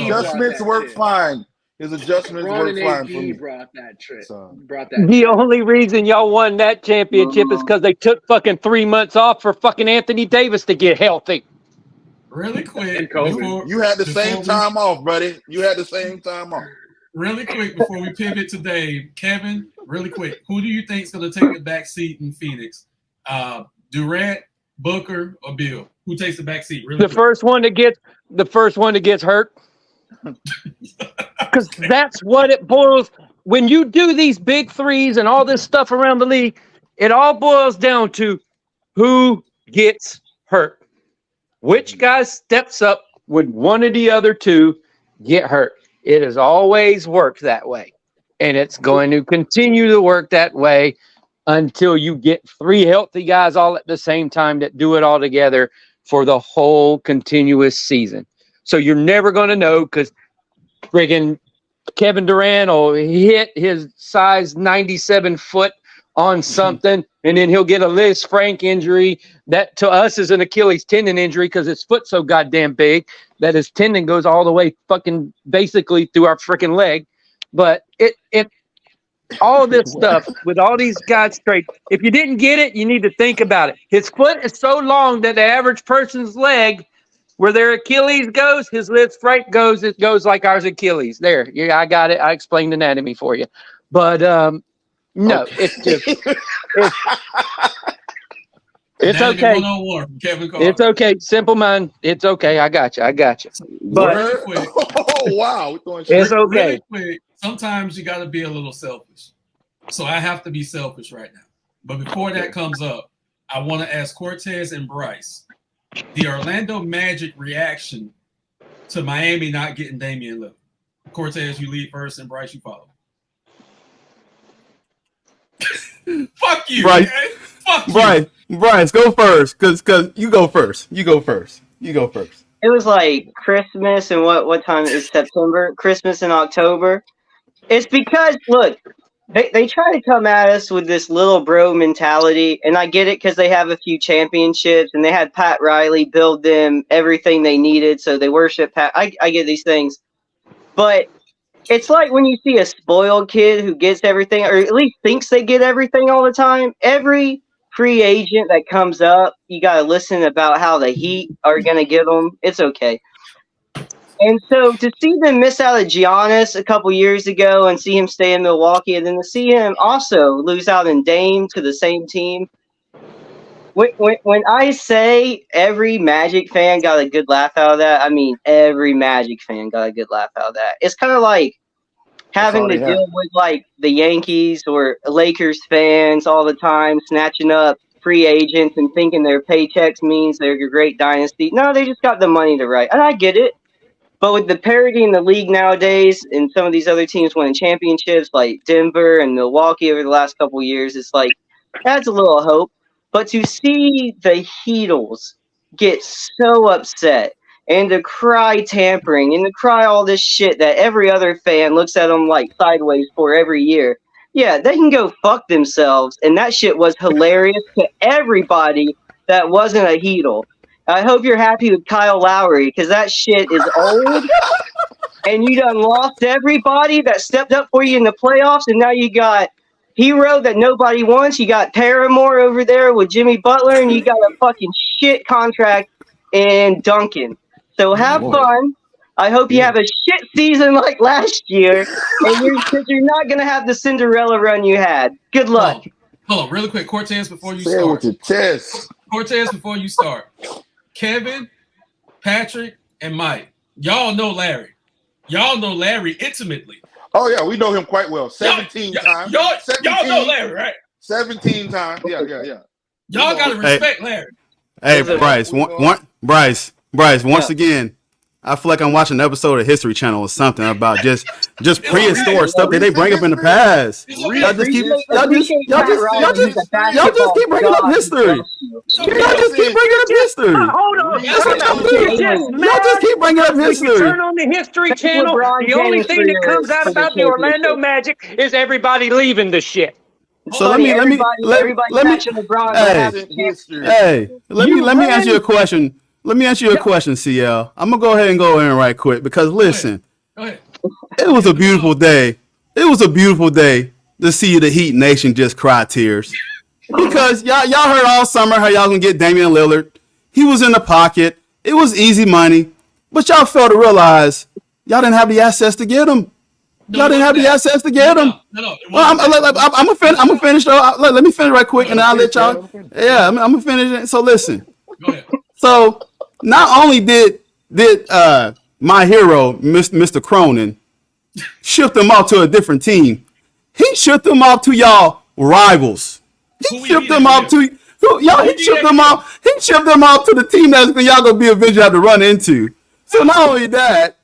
adjustments work fine. His adjustments work fine for me. Brought that trip. The only reason y'all won that championship is because they took fucking 3 months off for fucking Anthony Davis to get healthy. Really quick, you had the same time off, buddy. You had the same time off. Really quick before we pivot to Dave, Kevin. Really quick, who do you think is going to take the back seat in Phoenix? Durant, Booker, or Bill? Who takes the back seat? Really quick. The first one that gets hurt. Because that's what it boils. When you do these big threes and all this stuff around the league, it all boils down to who gets hurt. Which guy steps up when one of the other two get hurt. It has always worked that way. And it's going to continue to work that way until you get 3 healthy guys all at the same time that do it all together for the whole continuous season. So you're never going to know because friggin' Kevin Durant will hit his size 97 foot on something, and then he'll get a Liz Frank injury that to us is an Achilles tendon injury because his foot's so goddamn big that his tendon goes all the way fucking basically through our freaking leg. But it all this stuff with all these guys straight. If you didn't get it, you need to think about it. His foot is so long that the average person's leg, where their Achilles goes, his Liz Frank goes, it goes like ours Achilles. There, yeah, I got it. I explained anatomy for you. But no, okay. It's just it's okay. It's okay. Simple mind. It's okay. I got you. But wow, it's okay. Really quick, sometimes you got to be a little selfish. So I have to be selfish right now. But before that comes up, I want to ask Cortez and Bryce the Orlando Magic reaction to Miami not getting Damian Lillard. Cortez, you lead first, and Bryce, you follow. Fuck you, Bryce. Man. Fuck you. Bryce, go first, cause you go first. You go first. It was like Christmas and what time is September? Christmas in October. It's because look, they try to come at us with this little bro mentality, and I get it because they have a few championships and they had Pat Riley build them everything they needed, so they worship Pat. I get these things, but it's like when you see a spoiled kid who gets everything, or at least thinks they get everything all the time. Every free agent that comes up, you got to listen about how the Heat are going to get them. It's okay. And so to see them miss out on Giannis a couple years ago and see him stay in Milwaukee, and then to see him also lose out in Dame to the same team. When I say every Magic fan got a good laugh out of that, I mean every Magic fan got a good laugh out of that. It's kind of like having to deal with like the Yankees or Lakers fans all the time snatching up free agents and thinking their paychecks means they're a great dynasty. No, they just got the money to write. And I get it. But with the parity in the league nowadays and some of these other teams winning championships like Denver and Milwaukee over the last couple of years, it's like adds a little hope. But to see the Heatles get so upset and to cry tampering and to cry all this shit that every other fan looks at them like sideways for every year, yeah, they can go fuck themselves. And that shit was hilarious to everybody that wasn't a Heatle. I hope you're happy with Kyle Lowry because that shit is old. And you done lost everybody that stepped up for you in the playoffs. And now you got Hero that nobody wants. You got Paramore over there with Jimmy Butler. And you got a fucking shit contract in Duncan. So have fun. I hope you have a shit season like last year. And you're not going to have the Cinderella run you had. Good luck. Hold on, really quick. Cortez, before you start. Cortez, before you start. Kevin, Patrick, and Mike. Y'all know Larry. Y'all know Larry intimately. Oh, yeah, we know him quite well. 17 times. Y'all know Larry, right? 17 times. Yeah. Y'all gotta respect Larry. Hey, Bryce. Once again, I feel like I'm watching an episode of History Channel or something about just prehistoric stuff that they bring up in the past. Y'all just keep bringing up history. Y'all just keep bringing up history. Hold on. Y'all just keep bringing up history. Turn on the History Channel. The only thing that comes out about the Orlando Magic is everybody leaving the shit. So let me ask you a question. Let me ask you a question, CL. I'm gonna go ahead and go in right quick because listen, Go ahead. it was a beautiful day. It was a beautiful day to see the Heat Nation just cry tears because y'all heard all summer how y'all gonna get Damian Lillard. He was in the pocket. It was easy money, but y'all failed to realize y'all didn't have the assets to get him. Y'all didn't have the assets to get him. No. Well, I'm gonna finish though. Let me finish right quick, and then I'll let y'all. Yeah, I'm gonna finish it. So listen. Go ahead. So not only did my hero, Mr. Cronin, shift them off to a different team, he shipped them off to y'all rivals. He shipped them off to y'all. He shipped them off. He shipped them off to the team that's y'all gonna be eventually have to run into. So not only that,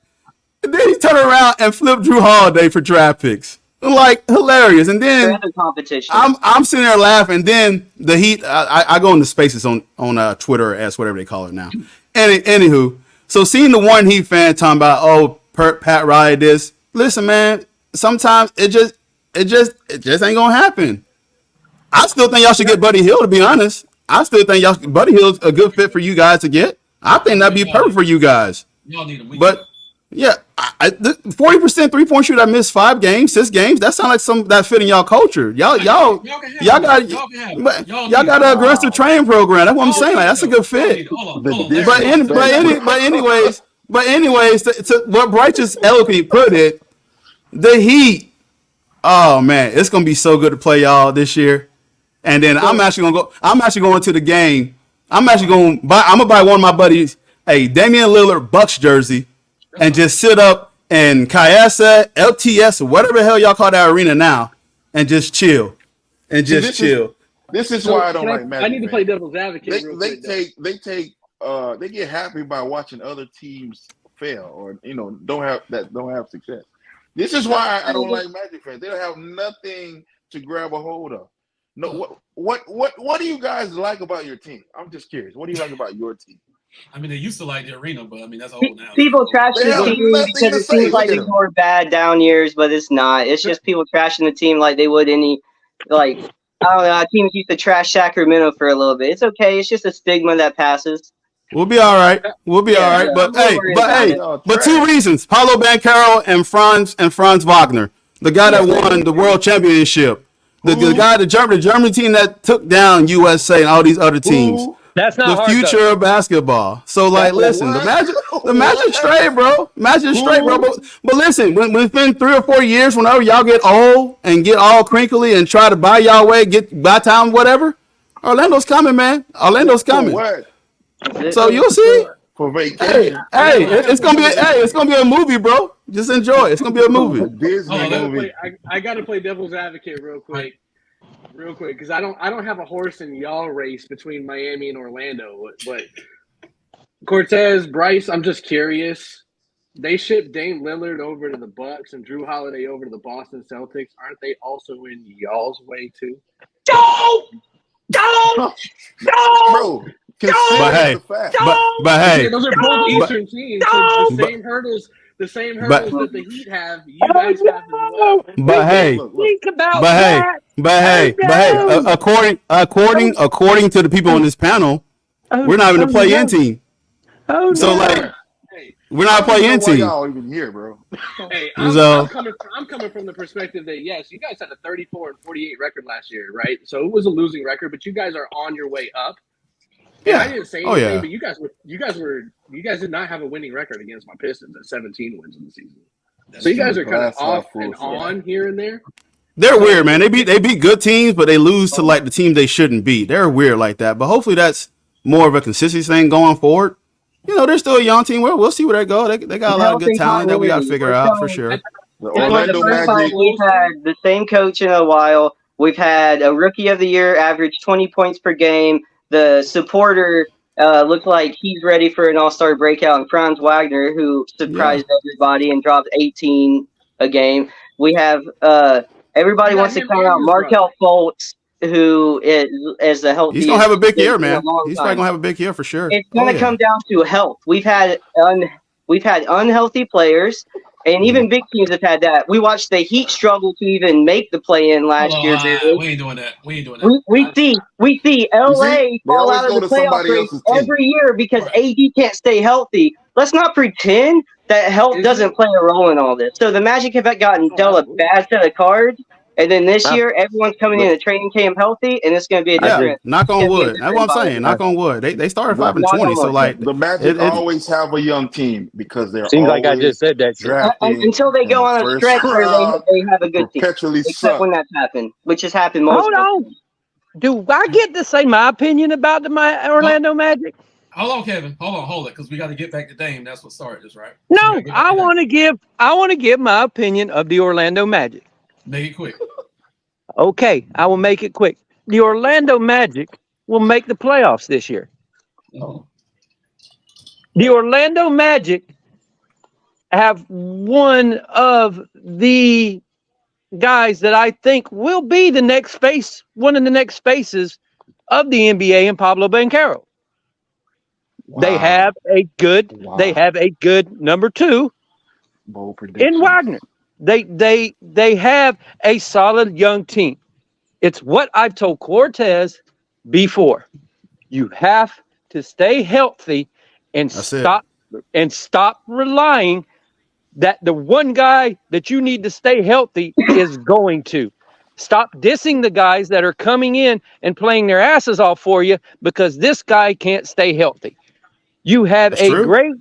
then he turned around and flipped Drew Holiday for draft picks. Like hilarious. And then I'm sitting there laughing. And then the Heat. I go into spaces on Twitter or S, whatever they call it now. Anywho, so seeing the one Heat fan talking about Pat Riley this. Listen, man. Sometimes it just ain't gonna happen. I still think y'all should get Buddy Hield. To be honest, I still think Buddy Hield's a good fit for you guys to get. I think that'd be perfect for you guys. Y'all need him. But yeah, 40% 3-point shoot. I missed 6 games. That sounds like some that fit in y'all culture. Y'all got an aggressive training program. That's what I'm saying. Like, that's a good fit. But anyways, to what Bryce just eloquently put it, the Heat. Oh man, it's gonna be so good to play y'all this year. And then I'm actually going to the game. I'm gonna buy one of my buddies a Damian Lillard Bucks jersey and just sit up in Kayasa, LTS, or whatever the hell y'all call that arena now, and just chill. Chill. This is why I don't like Magic. I need to play devil's advocate. They get happy by watching other teams fail or don't have success. This is why I don't like Magic fans. They don't have nothing to grab a hold of. No, what do you guys like about your team? I'm just curious. What do you like about your team? I mean, they used to like the arena, but I mean that's old now. People trash the team because it seems like these more bad down years, but it's not. It's just people trashing the team like they would any, like I don't know. Teams used to trash Sacramento for a little bit. It's okay. It's just a stigma that passes. We'll be all right. But two reasons: Paulo Banchero and Franz Wagner, the guy that won the world championship, the guy, the German team that took down USA and all these other teams. That's not the future of basketball. So, like, listen, the Magic straight, bro. Magic straight, bro. But listen, when it's been 3 or 4 years, whenever y'all get old and get all crinkly and try to buy y'all way, get buy time, whatever, Orlando's coming, man. Orlando's coming. So you'll see. For vacation. Hey, it's gonna be a movie, bro. Just enjoy. It's gonna be a movie. Disney movie. I gotta play devil's advocate real quick, because I don't have a horse in y'all race between Miami and Orlando. But Cortez, Bryce, I'm just curious. They shipped Dame Lillard over to the Bucks and Drew Holiday over to the Boston Celtics. Aren't they also in y'all's way too? Bro. But hey, those are both Eastern teams. So the same hurdles that the Heat have, you guys have as well. According to the people on this panel, we're not even a play-in team. We're not a play-in team. Y'all even here, bro. Hey, I'm coming from the perspective that yes, you guys had a 34-48 record last year, right? So it was a losing record, but you guys are on your way up. Yeah, I didn't say anything, but you guys did not have a winning record against my Pistons at 17 wins in the season. So you guys are kind of off and on here and there. They're weird, man. They beat good teams, but they lose to like the teams they shouldn't beat. They're weird like that. But hopefully that's more of a consistency thing going forward. They're still a young team. We'll see where they go. They got a lot of good talent that we got to figure out for sure. The Orlando Magic. We've had the same coach in a while. We've had a Rookie of the Year average 20 points per game. The supporter looked like he's ready for an all-star breakout. And Franz Wagner, who surprised everybody and dropped 18 a game. We have everybody wants to count out Markelle Fultz, who is the healthiest. He's gonna have a big year, man. He's probably gonna have a big year for sure. It's gonna come down to health. We've had unhealthy players, and even big teams have had that. We watched the Heat struggle to even make the play-in last year. We ain't doing that. We see LA fall out of the playoff race every year because AD can't stay healthy. Let's not pretend that health doesn't play a role in all this. So the Magic have gotten dealt a bad set of cards. And then this year, everyone's coming in a training camp healthy, and it's going to be a different. Knock on wood. That's what I'm saying. Knock on wood. They started 5-20, so like the Magic always have a young team because they're seems like I just said that until they go on a stretch where they have a good team. Except when that's happened, which has happened most. Hold on. Do I get to say my opinion about my Orlando Magic? Hold on, Kevin. Hold it, because we got to get back to Dame. That's what started this, right? No, I want to give my opinion of the Orlando Magic. Make it quick. Okay, I will make it quick. The Orlando Magic will make the playoffs this year. Oh. The Orlando Magic have one of the guys that I think will be the next face, one of the next faces of the NBA, and Pablo Banchero. Wow. They have a good number two in Wagner. They have a solid young team. It's what I've told Cortez before. You have to stay healthy and stop relying that the one guy that you need to stay healthy is going to. Stop dissing the guys that are coming in and playing their asses off for you because this guy can't stay healthy. You have great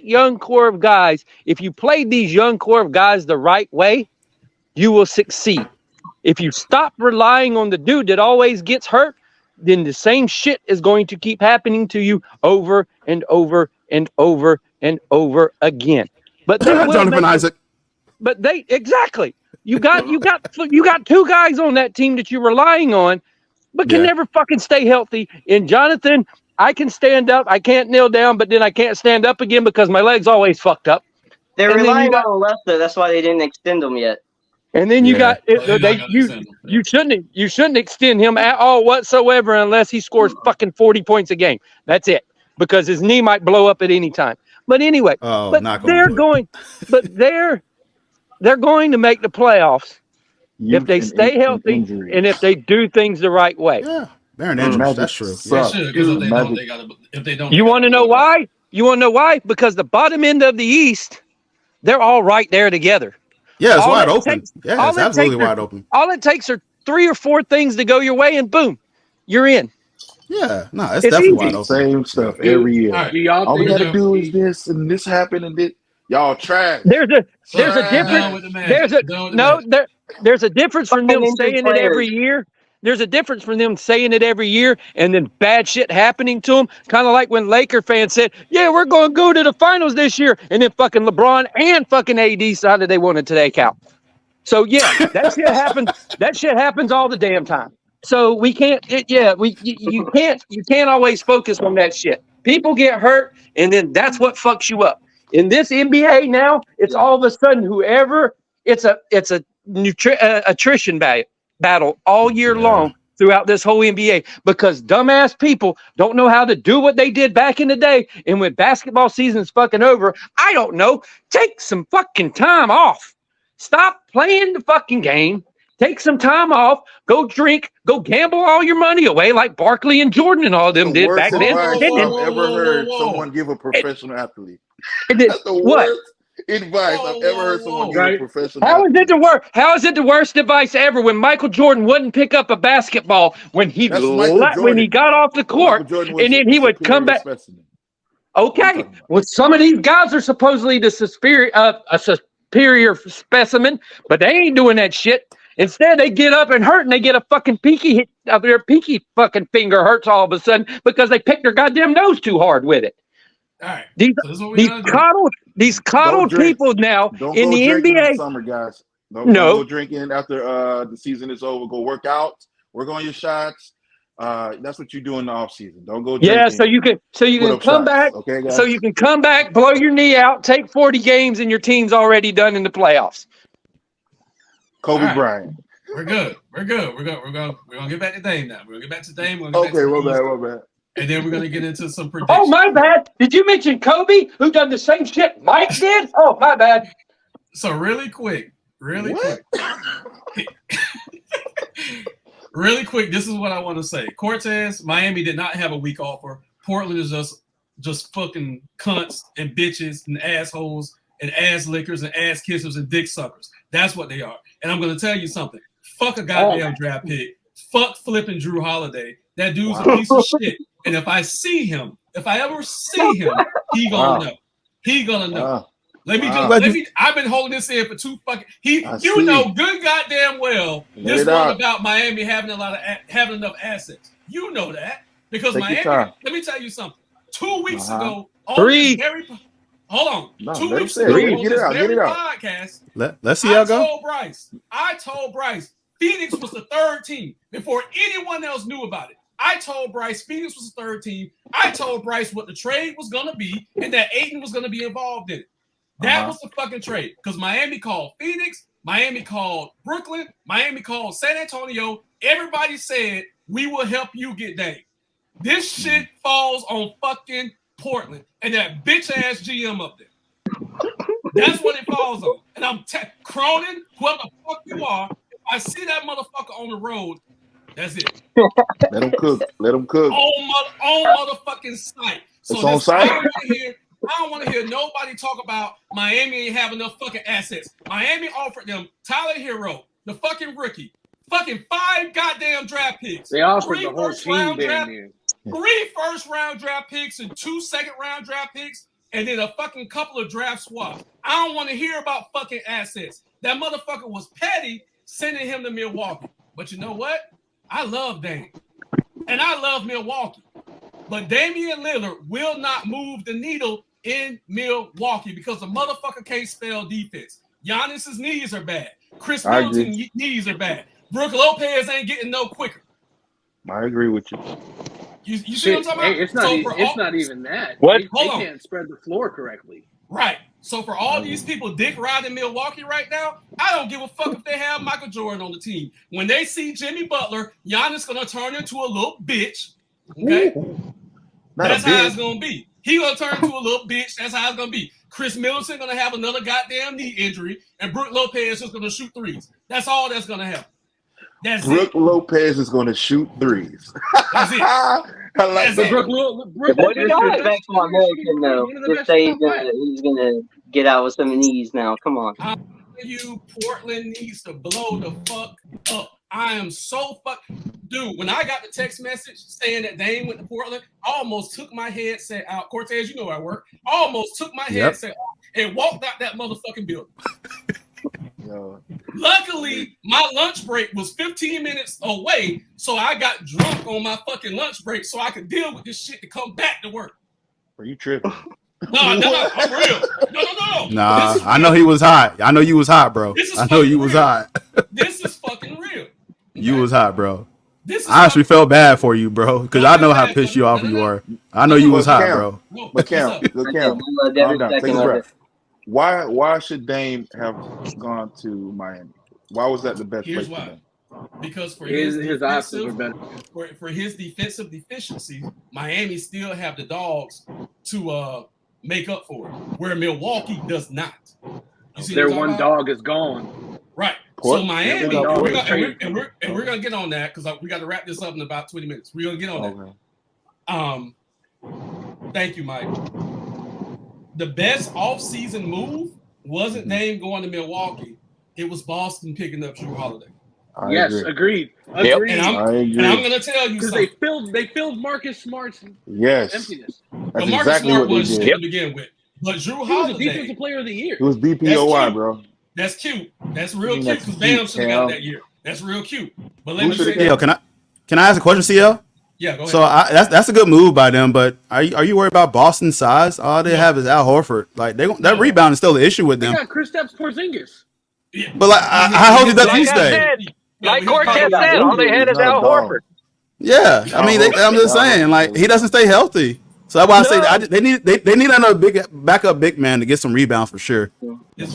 young core of guys. If you play these young core of guys the right way, you will succeed. If you stop relying on the dude that always gets hurt, then the same shit is going to keep happening to you over and over and over and over again. But Jonathan Isaac. But you got two guys on that team that you're relying on, but can never fucking stay healthy. And Jonathan, I can stand up, I can't kneel down, but then I can't stand up again because my leg's always fucked up. They're relying on Lester. That's why they didn't extend him yet. And then you shouldn't extend him at all whatsoever unless he scores fucking 40 points a game. That's it, because his knee might blow up at any time. But anyway, they're going to make the playoffs if they stay healthy and if they do things the right way. Yeah. They're an injuries. That's true. If they don't, you want to know why? You want to know why? Because the bottom end of the East, they're all right there together. Yeah, it's wide open. Yeah, it's absolutely wide open. All it takes are 3 or 4 things to go your way, and boom, you're in. Yeah, no, it's definitely easy. Wide open. Same stuff every year. All we gotta do is this and this happened and this. Y'all trash. There's a difference. There's a difference from them saying it every year. There's a difference from them saying it every year and then bad shit happening to them. Kind of like when Laker fans said, yeah, we're going to go to the finals this year. And then fucking LeBron and fucking AD decided they wanted to take out. So, yeah, that shit happens. That shit happens all the damn time. So we can't, you can't always focus on that shit. People get hurt and then that's what fucks you up. In this NBA now, it's all of a sudden whoever, it's a attrition battle all year long throughout this whole NBA because dumbass people don't know how to do what they did back in the day. And when basketball season's fucking over, I don't know, take some fucking time off. Stop playing the fucking game. Take some time off. Go drink. Go gamble all your money away like Barkley and Jordan and all of them did back then. I've ever heard someone give a professional athlete. That's the worst advice I've ever heard someone give a professional. How is it the worst advice ever when Michael Jordan wouldn't pick up a basketball when he got off the court and then he would come back? Okay, well, some of these guys are supposedly a superior specimen, but they ain't doing that shit. Instead, they get up and hurt, and they get a fucking pinky hit. Their pinky fucking finger hurts all of a sudden because they picked their goddamn nose too hard with it. All right. These coddled people now in the NBA. Summer, guys. Don't go drinking after the season is over. Go work out. Work on your shots. That's what you do in the off season. Don't go drinking. Yeah, so you can come shots. back. Okay, guys? So you can come back, blow your knee out, take 40 games, and your team's already done in the playoffs. Kobe Bryant. We're good. We're gonna get back to Dame now. We're gonna get back to Dame. Well, bad. And then we're gonna get into some predictions. Oh, my bad. Did you mention Kobe, who done the same shit Mike did? Oh, my bad. So really quick. Really quick, this is what I want to say. Cortez, Miami did not have a weak offer. Portland is just fucking cunts and bitches and assholes and ass lickers and ass kissers and dick suckers. That's what they are. And I'm going to tell you something. Fuck a goddamn draft pick. Fuck flipping Drew Holiday. That dude's a piece of shit. And if I ever see him, he gonna know. He gonna know. I've been holding this in for two fucking. Know good goddamn well this one about Miami having enough assets. You know that because Miami. Let me tell you something. 2 weeks ago, hold on. 2 weeks ago, on this very podcast, let's see how it goes. I told Bryce Phoenix was the third team before anyone else knew about it. I told Bryce Phoenix was the third team. I told Bryce what the trade was gonna be and that Ayton was gonna be involved in it. That was the fucking trade because Miami called Phoenix, Miami called Brooklyn, Miami called San Antonio. Everybody said, we will help you get Dame. This shit falls on fucking Portland and that bitch-ass GM up there. That's what it falls on. And I'm Cronin, whoever the fuck you are, if I see that motherfucker on the road, that's it. Let him cook. On motherfucking site. So it's on site. I don't want to hear nobody talk about Miami ain't have enough fucking assets. Miami offered them Tyler Hero, the fucking rookie, fucking 5 goddamn draft picks. They offered the whole team damn near. 3 first-round draft picks and 2 second-round draft picks, and then a fucking couple of draft swaps. I don't want to hear about fucking assets. That motherfucker was petty sending him to Milwaukee. But you know what? I love Dame. And I love Milwaukee. But Damian Lillard will not move the needle in Milwaukee because the motherfucker can't spell defense. Giannis's knees are bad. Chris Middleton's knees are bad. Brook Lopez ain't getting no quicker. I agree with you. You see what I'm talking about? It's not even that. What? They can't spread the floor correctly. Right. So for all these people dick riding Milwaukee right now, I don't give a fuck if they have Michael Jordan on the team. When they see Jimmy Butler, Giannis gonna turn into a little bitch. Okay? That's how it's gonna be. He gonna turn into a little bitch. That's how it's gonna be. Chris Middleton gonna have another goddamn knee injury, and Brook Lopez is gonna shoot threes. That's all that's gonna happen. Brook Lopez is gonna shoot threes. That's it. I like that. Brook disrespect for American though. Just say he's gonna get out with some knees now. Come on. Portland needs to blow the fuck up. I am so dude. When I got the text message saying that Dame went to Portland, I almost took my headset out. Cortez, you know where I work. I almost took my headset out and walked out that motherfucking building. Luckily, my lunch break was 15 minutes away, so I got drunk on my fucking lunch break so I could deal with this shit to come back to work. Are you tripping? No, I'm real. No. Nah, I know he was hot. I know you was hot, bro. I know you was hot. This is fucking real. Okay? You was hot, bro. I actually felt bad for you, bro, because I know how pissed you off you were. I know you was hot, bro. But Cam, take a breath. Why should Dame have gone to Miami? Why was that the best place for him? Because for his options were better. For his defensive deficiency, Miami still have the dogs to make up for it, where Milwaukee does not. Their one dog is gone. Right. So Miami, we're gonna get on that because we got to wrap this up in about 20 minutes. We're gonna get on that. Thank you, Mike. The best off-season move wasn't Dame going to Milwaukee. It was Boston picking up Drew Holiday. Yes, agreed. And I'm going to tell you something. Because they filled Marcus Smart's emptiness. That's Marcus exactly Smart what was they did. to begin with. But Drew He Holiday. was the defensive player of the year. It was DPOY, bro. That's cute. That's real cute because Bam should have got that year. That's real cute. But let me say CL, can I ask a question, CL? Yeah, go ahead. So that's a good move by them, but are you worried about Boston's size? All they have is Al Horford. Like that rebound is still the issue with them. They got Kristaps Porzingis. Yeah. But like, how healthy does he stay? Like Cortez said, all they had is Al Horford. Yeah, I mean, I'm just saying, like, he doesn't stay healthy. So that's why I say they need another big backup big man to get some rebounds for sure.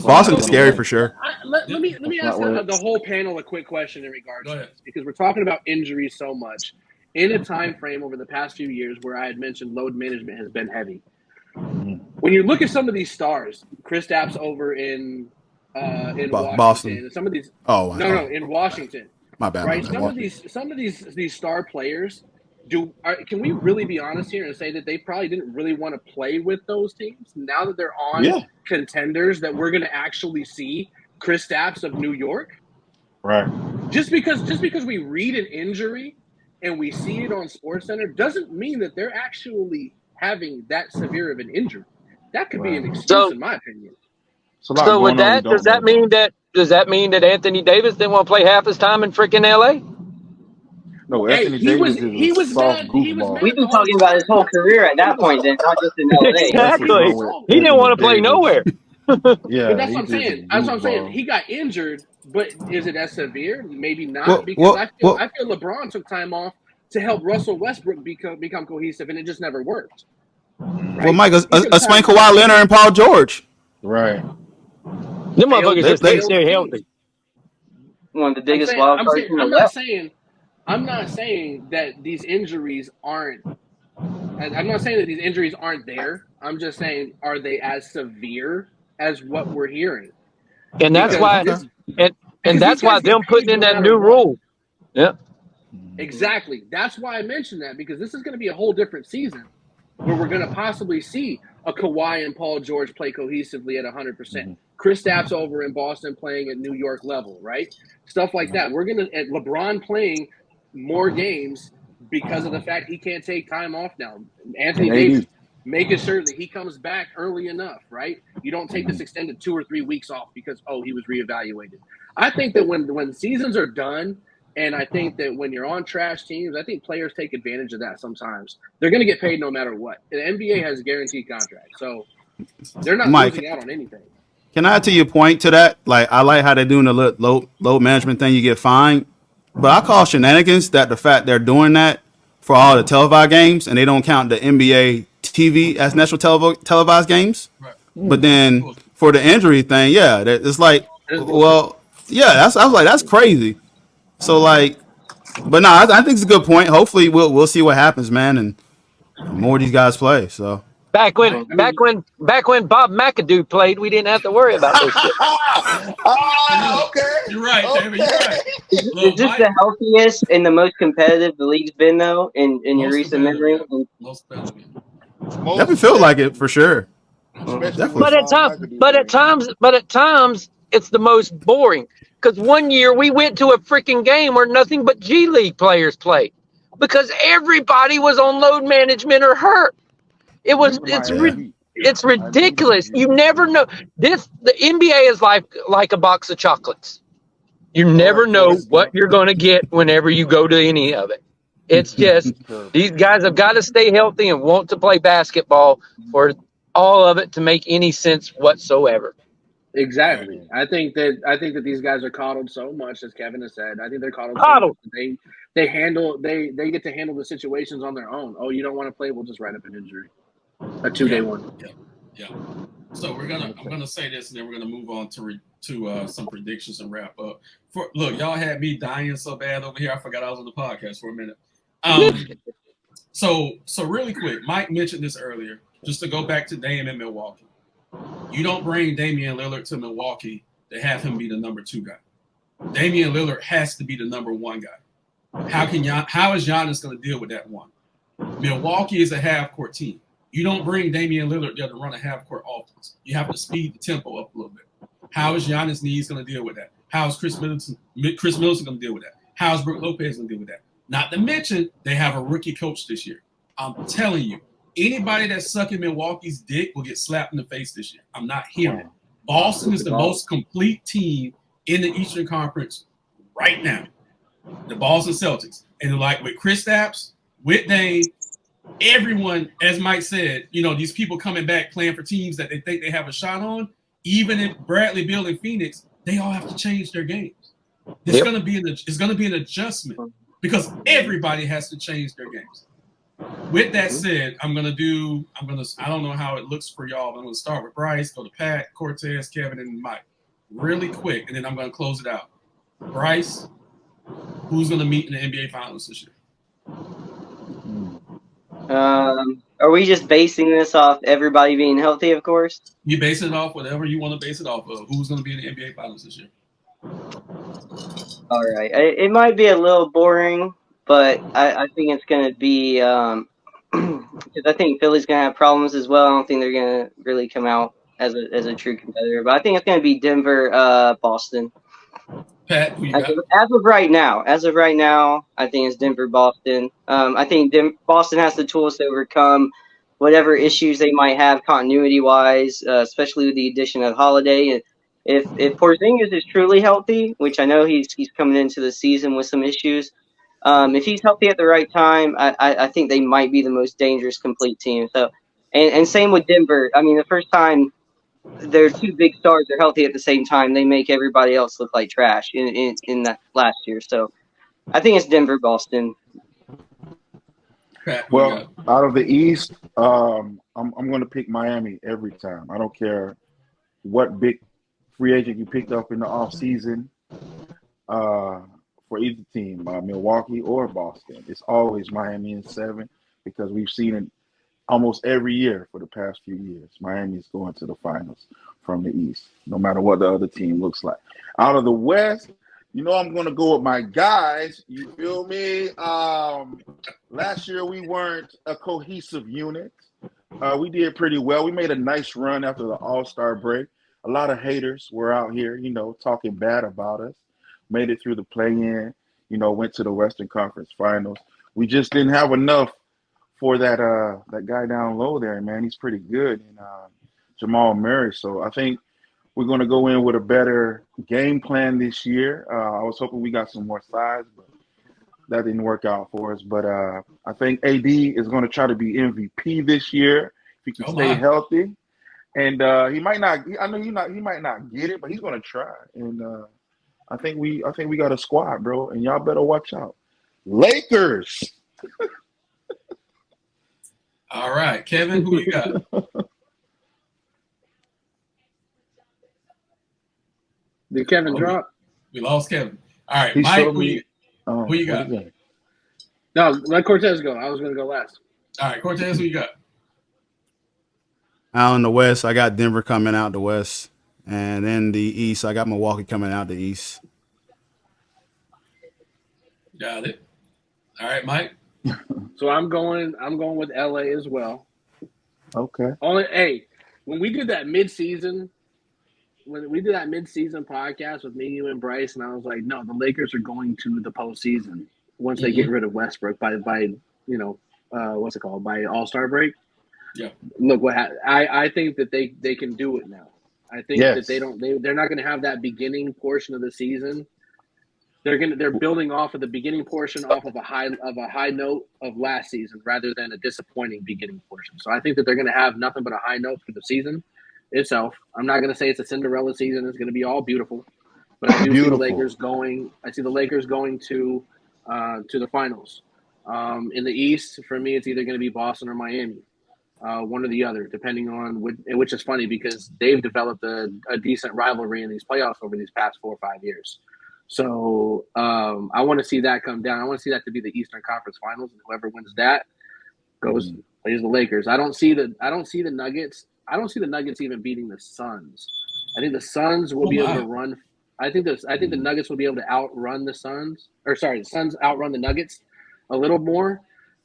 Boston is scary for sure. Let me ask the whole panel a quick question in regards to this, because we're talking about injuries so much in a time frame over the past few years where I had mentioned load management has been heavy. When you look at some of these stars, Kristaps over in Washington, Boston, and some of these in Washington. My bad. Right, some of these star players can we really be honest here and say that they probably didn't really want to play with those teams? Now that they're on contenders, that we're going to actually see Kristaps of New York, right? Just because we read an injury and we see it on SportsCenter doesn't mean that they're actually having that severe of an injury. That could be an excuse, in my opinion. So with that, does that mean that Anthony Davis didn't want to play half his time in freaking LA? No, Anthony Davis he was mad. We've been talking about his whole career at that point, then not just in LA. Exactly. He didn't want to play nowhere. Yeah, but that's what I'm saying. That's what I'm saying. He got injured, but is it as severe? Maybe not, because I feel LeBron took time off to help Russell Westbrook become cohesive, and it just never worked. Right? Well, Mike, explain Kawhi Leonard and Paul George. Right. Them motherfuckers just can't stay healthy. One of the biggest wild cards in the West. I'm not saying that these injuries aren't. I'm not saying that these injuries aren't there. I'm just saying, are they as severe as what we're hearing? And that's why. That's why them putting in that new rule. Yeah. Exactly. That's why I mentioned that, because this is going to be a whole different season where we're going to possibly see a Kawhi and Paul George play cohesively at 100%. Kristaps over in Boston playing at New York level, right? Stuff like that. We're going to – LeBron playing more games because of the fact he can't take time off now. Anthony Davis making sure that he comes back early enough, right? You don't take this extended 2 or 3 weeks off because, he was reevaluated. I think that when seasons are done, and I think that when you're on trash teams, I think players take advantage of that sometimes. They're going to get paid no matter what. The NBA has a guaranteed contract, so they're not losing out on anything. Can I add to your point to that? Like, I like how they're doing the load management thing. You get fined. But I call shenanigans that the fact they're doing that for all the televised games, and they don't count the NBA TV as national televised games. Right. But then for the injury thing, it's like, I was like, that's crazy. So like, but no, I think it's a good point. Hopefully we'll see what happens, man, and more of these guys play. So back when Bob McAdoo played, we didn't have to worry about this shit. Okay. You're right, David. You're right. Is this the healthiest and the most competitive the league's been, though, in your recent memory? Most competitive. Definitely feel like it for sure. But at times, it's the most boring. Because one year we went to a freaking game where nothing but G League players played because everybody was on load management or hurt. It's ridiculous. You never know. The NBA is like a box of chocolates. You never know what you're going to get whenever you go to any of it. It's just these guys have got to stay healthy and want to play basketball for all of it to make any sense whatsoever. Exactly. I think that these guys are coddled so much, as Kevin has said. I think they're coddled. They get to handle the situations on their own. Oh, you don't want to play? We'll just write up an injury. A 2-day one. Yeah. So I'm gonna say this, and then we're gonna move on to some predictions and wrap up. Y'all had me dying so bad over here. I forgot I was on the podcast for a minute. So really quick, Mike mentioned this earlier. Just to go back to Dame in Milwaukee. You don't bring Damian Lillard to Milwaukee to have him be the number 2 guy. Damian Lillard has to be the number 1 guy. How is Giannis going to deal with that one? Milwaukee is a half-court team. You don't bring Damian Lillard there to run a half-court offense. You have to speed the tempo up a little bit. How is Giannis Nees going to deal with that? How is Chris Middleton going to deal with that? How is Brook Lopez going to deal with that? Not to mention, they have a rookie coach this year. I'm telling you, anybody that's sucking Milwaukee's dick will get slapped in the face this year. I'm not hearing it. Boston is the most complete team in the Eastern Conference right now. The Boston Celtics. And like with Kristaps, with Dame, everyone, as Mike said, these people coming back playing for teams that they think they have a shot on, even if Bradley Beal in Phoenix, they all have to change their games. It's going to be an adjustment because everybody has to change their games. With that said, I don't know how it looks for y'all, but I'm going to start with Bryce, go to Pat, Cortez, Kevin, and Mike. Really quick, and then I'm going to close it out. Bryce, who's going to meet in the NBA Finals this year? Are we just basing this off everybody being healthy, of course? You base it off whatever you want to base it off of. Who's going to be in the NBA Finals this year? All right. It might be a little boring, but I think it's going to be because I think Philly's going to have problems as well. I don't think they're going to really come out as a true competitor, but I think it's going to be Denver, Boston. Pat, who you got? As of right now, I think it's Denver, Boston. I think Boston has the tools to overcome whatever issues they might have continuity-wise, especially with the addition of Holiday. And if Porzingis is truly healthy, which I know he's coming into the season with some issues, if he's healthy at the right time, I think they might be the most dangerous complete team. So, and same with Denver. I mean, the first time their two big stars are healthy at the same time, they make everybody else look like trash in that last year. So I think it's Denver, Boston. Well, out of the East, I'm going to pick Miami every time. I don't care what big free agent you picked up in the offseason for either team, Milwaukee or Boston. It's always Miami in 7 because we've seen it almost every year for the past few years. Miami's going to the finals from the East, no matter what the other team looks like. Out of the West, I'm going to go with my guys. You feel me? Last year, we weren't a cohesive unit. We did pretty well. We made a nice run after the All-Star break. A lot of haters were out here, talking bad about us. Made it through the play-in, went to the Western Conference Finals. We just didn't have enough for that guy down low there, man. He's pretty good, and Jamal Murray. So I think we're going to go in with a better game plan this year. I was hoping we got some more size, but that didn't work out for us. But I think AD is going to try to be MVP this year if he can stay healthy. And he might not. I know he might not get it, but he's going to try. And I think we got a squad, bro. And y'all better watch out. Lakers. All right, Kevin, who you got? Did Kevin drop? We lost Kevin. All right, Mike, who you got? No, let Cortez go. I was going to go last. All right, Cortez, who you got? Out in the West, I got Denver coming out the West. And in the East, I got Milwaukee coming out the East. Got it. All right, Mike. So I'm going with LA as well. Okay. When we did that mid-season podcast with me, you, and Bryce, and I was like, no, the Lakers are going to the postseason once they get rid of Westbrook by what's it called, by All-Star break. Yeah. Look what I think that they can do it now. I think that they're not going to have that beginning portion of the season. They're building off of the beginning portion off of a high note of last season rather than a disappointing beginning portion. So I think that they're going to have nothing but a high note for the season itself. I'm not going to say it's a Cinderella season. It's going to be all beautiful, but I do see the Lakers going. I see the Lakers going to the finals. In the East, for me, it's either going to be Boston or Miami, one or the other, depending on which is funny because they've developed a decent rivalry in these playoffs over these past 4 or 5 years. So I want to see that come down. I want to see that to be the Eastern Conference Finals, and whoever wins that plays the Lakers. I don't see the Nuggets. I don't see the Nuggets even beating the Suns. I think the Suns will be able to run. I think the Nuggets will be able to outrun the Suns. The Suns outrun the Nuggets a little more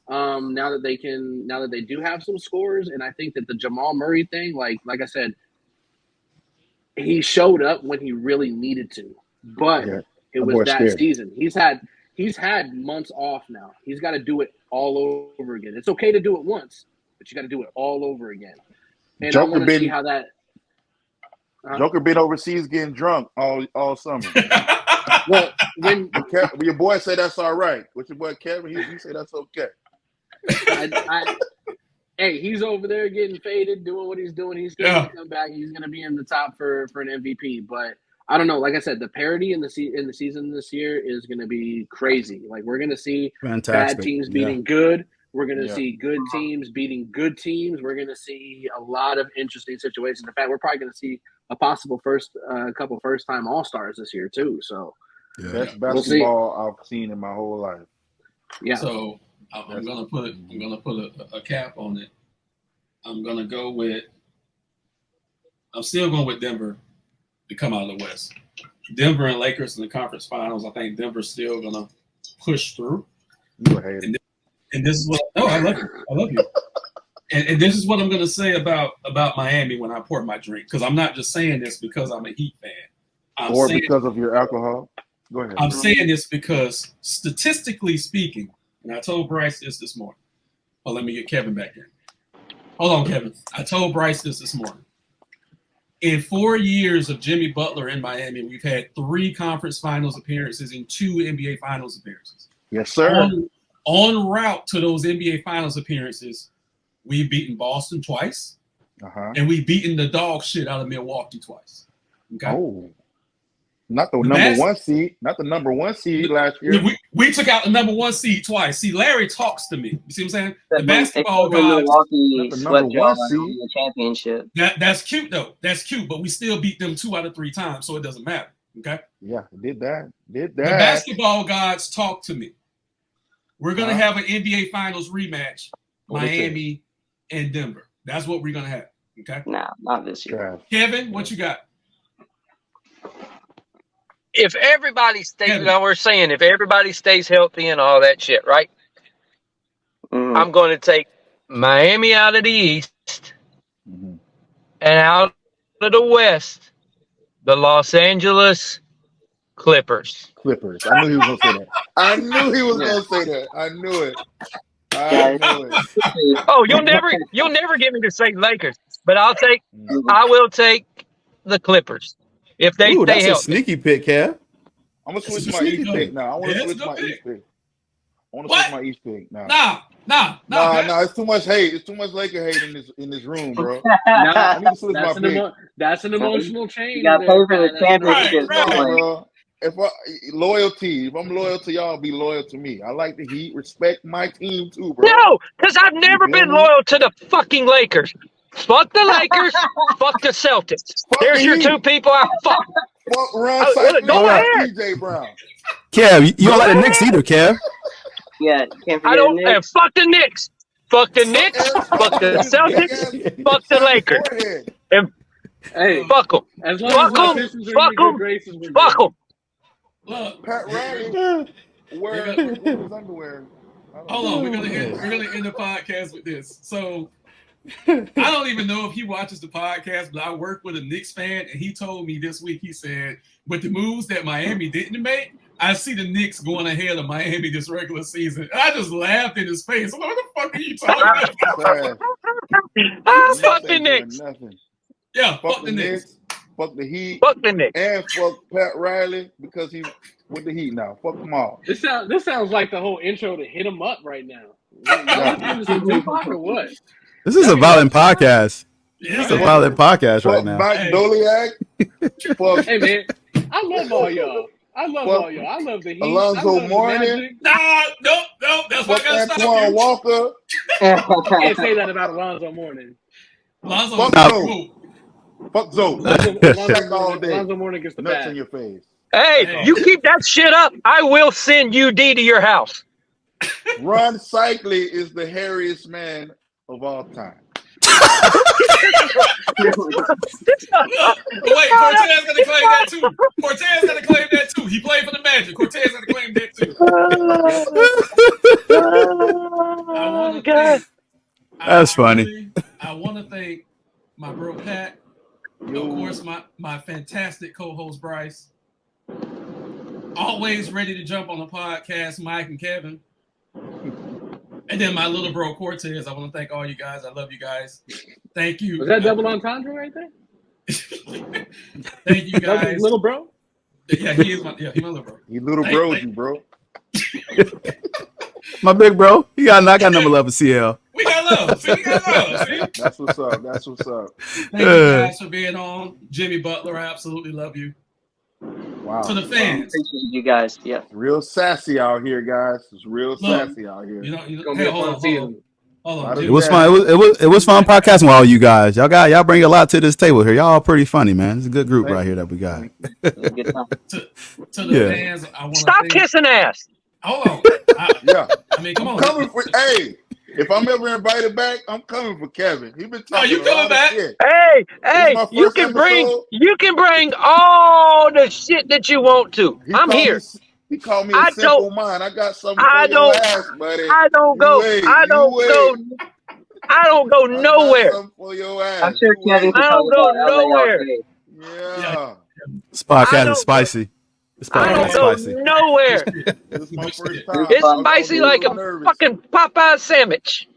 now that they do have some scores. And I think that the Jamal Murray thing, like I said, he showed up when he really needed to, but. Yeah. It was that season. He's had months off now. He's got to do it all over again. It's okay to do it once, but you got to do it all over again. And I want to see how that. Joker been overseas getting drunk all summer. Well, when your boy said that's all right. With your boy Kevin, he said that's okay. Hey, he's over there getting faded, doing what he's doing. He's going to come back. He's going to be in the top for an MVP, but. I don't know. Like I said, the parity in the season this year is going to be crazy. Like we're going to see bad teams beating good. We're going to see good teams beating good teams. We're going to see a lot of interesting situations. In fact, we're probably going to see a possible couple first-time All-Stars this year too. So, best basketball I've seen in my whole life. Yeah. So I'm gonna put a cap on it. I'm still going with Denver to come out of the West. Denver and Lakers in the conference finals. I think Denver's still gonna push through. You hate it. And this is what I love you. I love you. And this is what I'm gonna say about Miami when I pour my drink, because I'm not just saying this because I'm a Heat fan. Or because of your alcohol. Go ahead. I'm saying this because statistically speaking, and I told Bryce this morning. Oh, let me get Kevin back in. Hold on, Kevin. I told Bryce this morning. In 4 years of Jimmy Butler in Miami, we've had 3 conference finals appearances and 2 NBA finals appearances. Yes, sir. On route to those NBA finals appearances, we've beaten Boston twice, and we've beaten the dog shit out of Milwaukee twice. Okay? Oh. Not the number one seed last year. We took out the number 1 seed twice. See, Larry talks to me. You see what I'm saying? The basketball gods. Milwaukee swept y'all in the championship. That's cute though. That's cute, but we still beat them 2 out of 3 times, so it doesn't matter. Okay. Yeah, did that. The basketball gods talk to me. We're gonna have an NBA Finals rematch, Miami and Denver. That's what we're gonna have. Okay. No, not this year. Kevin, what you got? If everybody stays, we're saying if everybody stays healthy and all that shit, right? I'm going to take Miami out of the East and out of the West, the Los Angeles Clippers. I knew he was going to say that. I knew it. Oh, you'll never get me to say Lakers, but I will take the Clippers. If they stay that's healthy. A sneaky pick, Kev. I'm gonna switch my East pick now. I want to switch my East pick. Nah. It's too much hate. It's too much Laker hate in this room, bro. I need to switch my pick. That's an emotional change. You got to pay for the championship. Bro. If I'm loyal to y'all, be loyal to me. I like the Heat. Respect my team too, bro. No, because I've never been loyal to the fucking Lakers. Fuck the Lakers. Fuck the Celtics. There's your 2 people I fuck. Fuck Ron Cycling, DJ Brown. Kev, you don't like the Knicks either, Kev. Yeah, can't forget I don't. the Knicks. Fuck the Knicks. Fuck the Knicks. Fuck the Celtics. Fuck the Lakers. Hey, fuck them. As long as fuck them. Look, Pat Riley wearing his underwear. Hold on, we're gonna end the podcast with this. So I don't even know if he watches the podcast, but I work with a Knicks fan, and he told me this week, he said, with the moves that Miami didn't make, I see the Knicks going ahead of Miami this regular season. And I just laughed in his face. I'm like, what the fuck are you talking about? Fuck the Knicks. Yeah, fuck the Knicks. Fuck the Heat. Fuck the Knicks. And fuck Pat Riley because he's with the Heat now. Fuck them all. This sounds like the whole intro to Hit 'Em Up right now. Or what? This is a violent podcast. It's a violent podcast right now. Mike Doliak. Hey man, I love all y'all. I love the Heat. Alonzo Mourning. No. That's what I got to Antoine Walker. I can't say that about Alonzo Mourning. Fuck Zoe. Alonzo Mourning gets the nuts bag. in your face. Hey, you keep that shit up, I will send UD to your house. Ron Cycli is the hairiest man of all time. Wait, Cortez got to claim that too. He played for the Magic. Cortez got to claim that too. That's funny. I want to thank my bro Pat. Of course, my fantastic co-host Bryce. Always ready to jump on the podcast, Mike and Kevin. And then my little bro Cortez. I want to thank all you guys. I love you guys. Thank you. Was that double entendre right there? Thank you guys. Little bro? Yeah, he's my little bro. He little bros you, bro. My big bro. I got number 11 CL. We got love. See? That's what's up. Thank you guys for being on. Jimmy Butler, I absolutely love you. Wow. To the fans. Appreciate you guys. Yeah. It's real sassy out here, guys. It's real sassy out here. It's gonna be a fun season. Hold on. It was fun. It was fun podcasting with all you guys. Y'all bring a lot to this table here. Y'all pretty funny, man. It's a good group right here that we got. To the fans, I want to stop kissing ass. Hold on. I mean, come on. Hey, if I'm ever invited back, I'm coming for Kevin. He been talking. You coming back? Hey, you can bring all the shit that you want to. I'm here. He called me a simple mind. I got something for your ass, buddy. I don't go nowhere. For your ass. I'm sure Kevin can I don't go nowhere. Yeah. This podcast is spicy. This podcast is spicy. Nowhere. This is my first time. It's spicy like a fucking Popeye sandwich.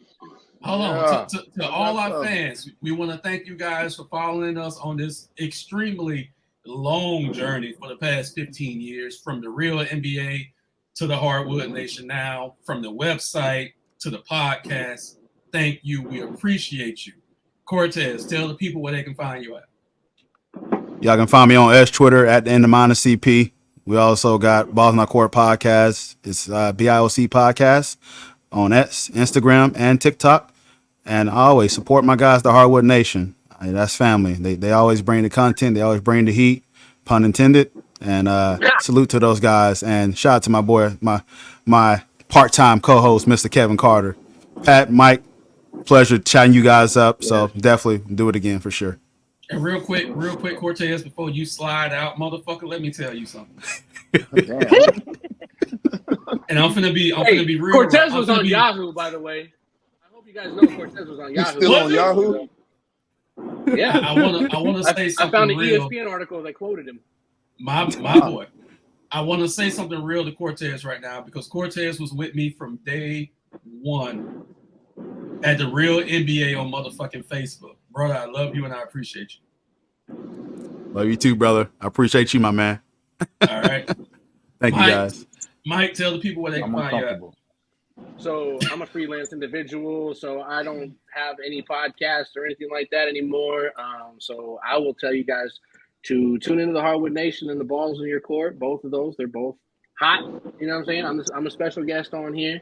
Hold on. To all our fans, we want to thank you guys for following us on this extremely long journey for the past 15 years, from the real NBA to the Hardwood Nation now, from the website to the podcast. Thank you. We appreciate you. Cortez, tell the people where they can find you at. Y'all can find me on Twitter at the end of CP. We also got Balls on Our Court podcast. It's BIOC podcast on Instagram and TikTok. And I always support my guys, the Hardwood Nation. That's family. They always bring the content. They always bring the heat, pun intended. And salute to those guys. And shout out to my boy, my part-time co-host, Mr. Kevin Carter. Pat, Mike, pleasure chatting you guys up. So definitely do it again for sure. And real quick, Cortez, before you slide out, motherfucker, let me tell you something. And I'm finna be real. Cortez was on Yahoo, by the way. I hope you guys know Cortez was on Yahoo. Still on Yahoo? Yeah. I wanna say something. I found an real. ESPN article that quoted him. My boy. I want to say something real to Cortez right now, because Cortez was with me from day one at the real NBA on motherfucking Facebook. Brother, I love you and I appreciate you. Love you too, brother. I appreciate you, my man. All right. Thank you, guys. Mike, tell the people where they can find you at. So I'm a freelance individual, so I don't have any podcasts or anything like that anymore. So I will tell you guys to tune into the Hardwood Nation and the Balls in Your Court. Both of those, they're both hot. You know what I'm saying? I'm a special guest on here.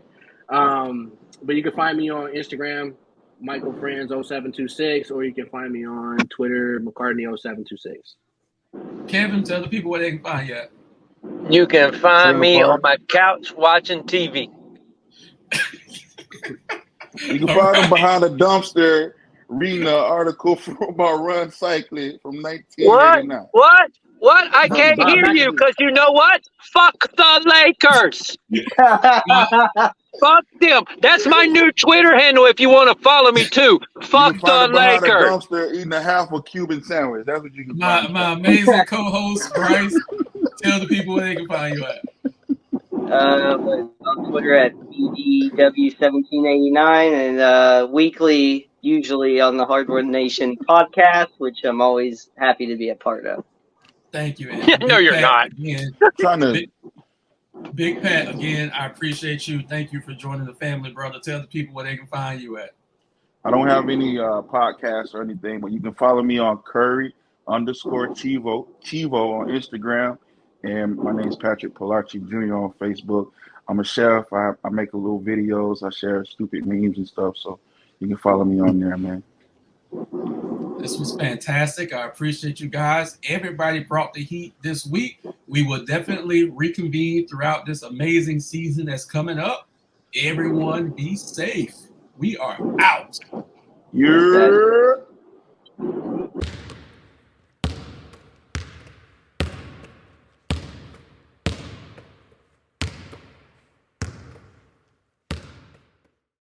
But you can find me on Instagram, MichaelFriends0726, or you can find me on Twitter, McCartney0726. Kevin, tell the people where they can find you at. You can find me on my couch watching TV. You can find him behind a dumpster reading an article about run cycling from 1989. What? I can't hear you because you know what? Fuck the Lakers. Fuck them. That's my new Twitter handle if you want to follow me too. Fuck the Lakers. Behind a dumpster eating a half a Cuban sandwich. That's what you can find. My amazing co-host, Bryce, tell the people where they can find you at. On Twitter at BDW1789 and weekly, usually on the Hardwood Nation podcast, which I'm always happy to be a part of. Thank you. No, you're not. Again, Big Pat, again, I appreciate you. Thank you for joining the family, brother. Tell the people where they can find you at. I don't have any podcasts or anything, but you can follow me on Curry_Chivo on Instagram. And my name is Patrick Pilarchi Jr. on Facebook. I'm a chef. I make little videos. I share stupid memes and stuff. So you can follow me on there, man. This was fantastic. I appreciate you guys. Everybody brought the heat this week. We will definitely reconvene throughout this amazing season that's coming up. Everyone be safe. We are out. Yeah.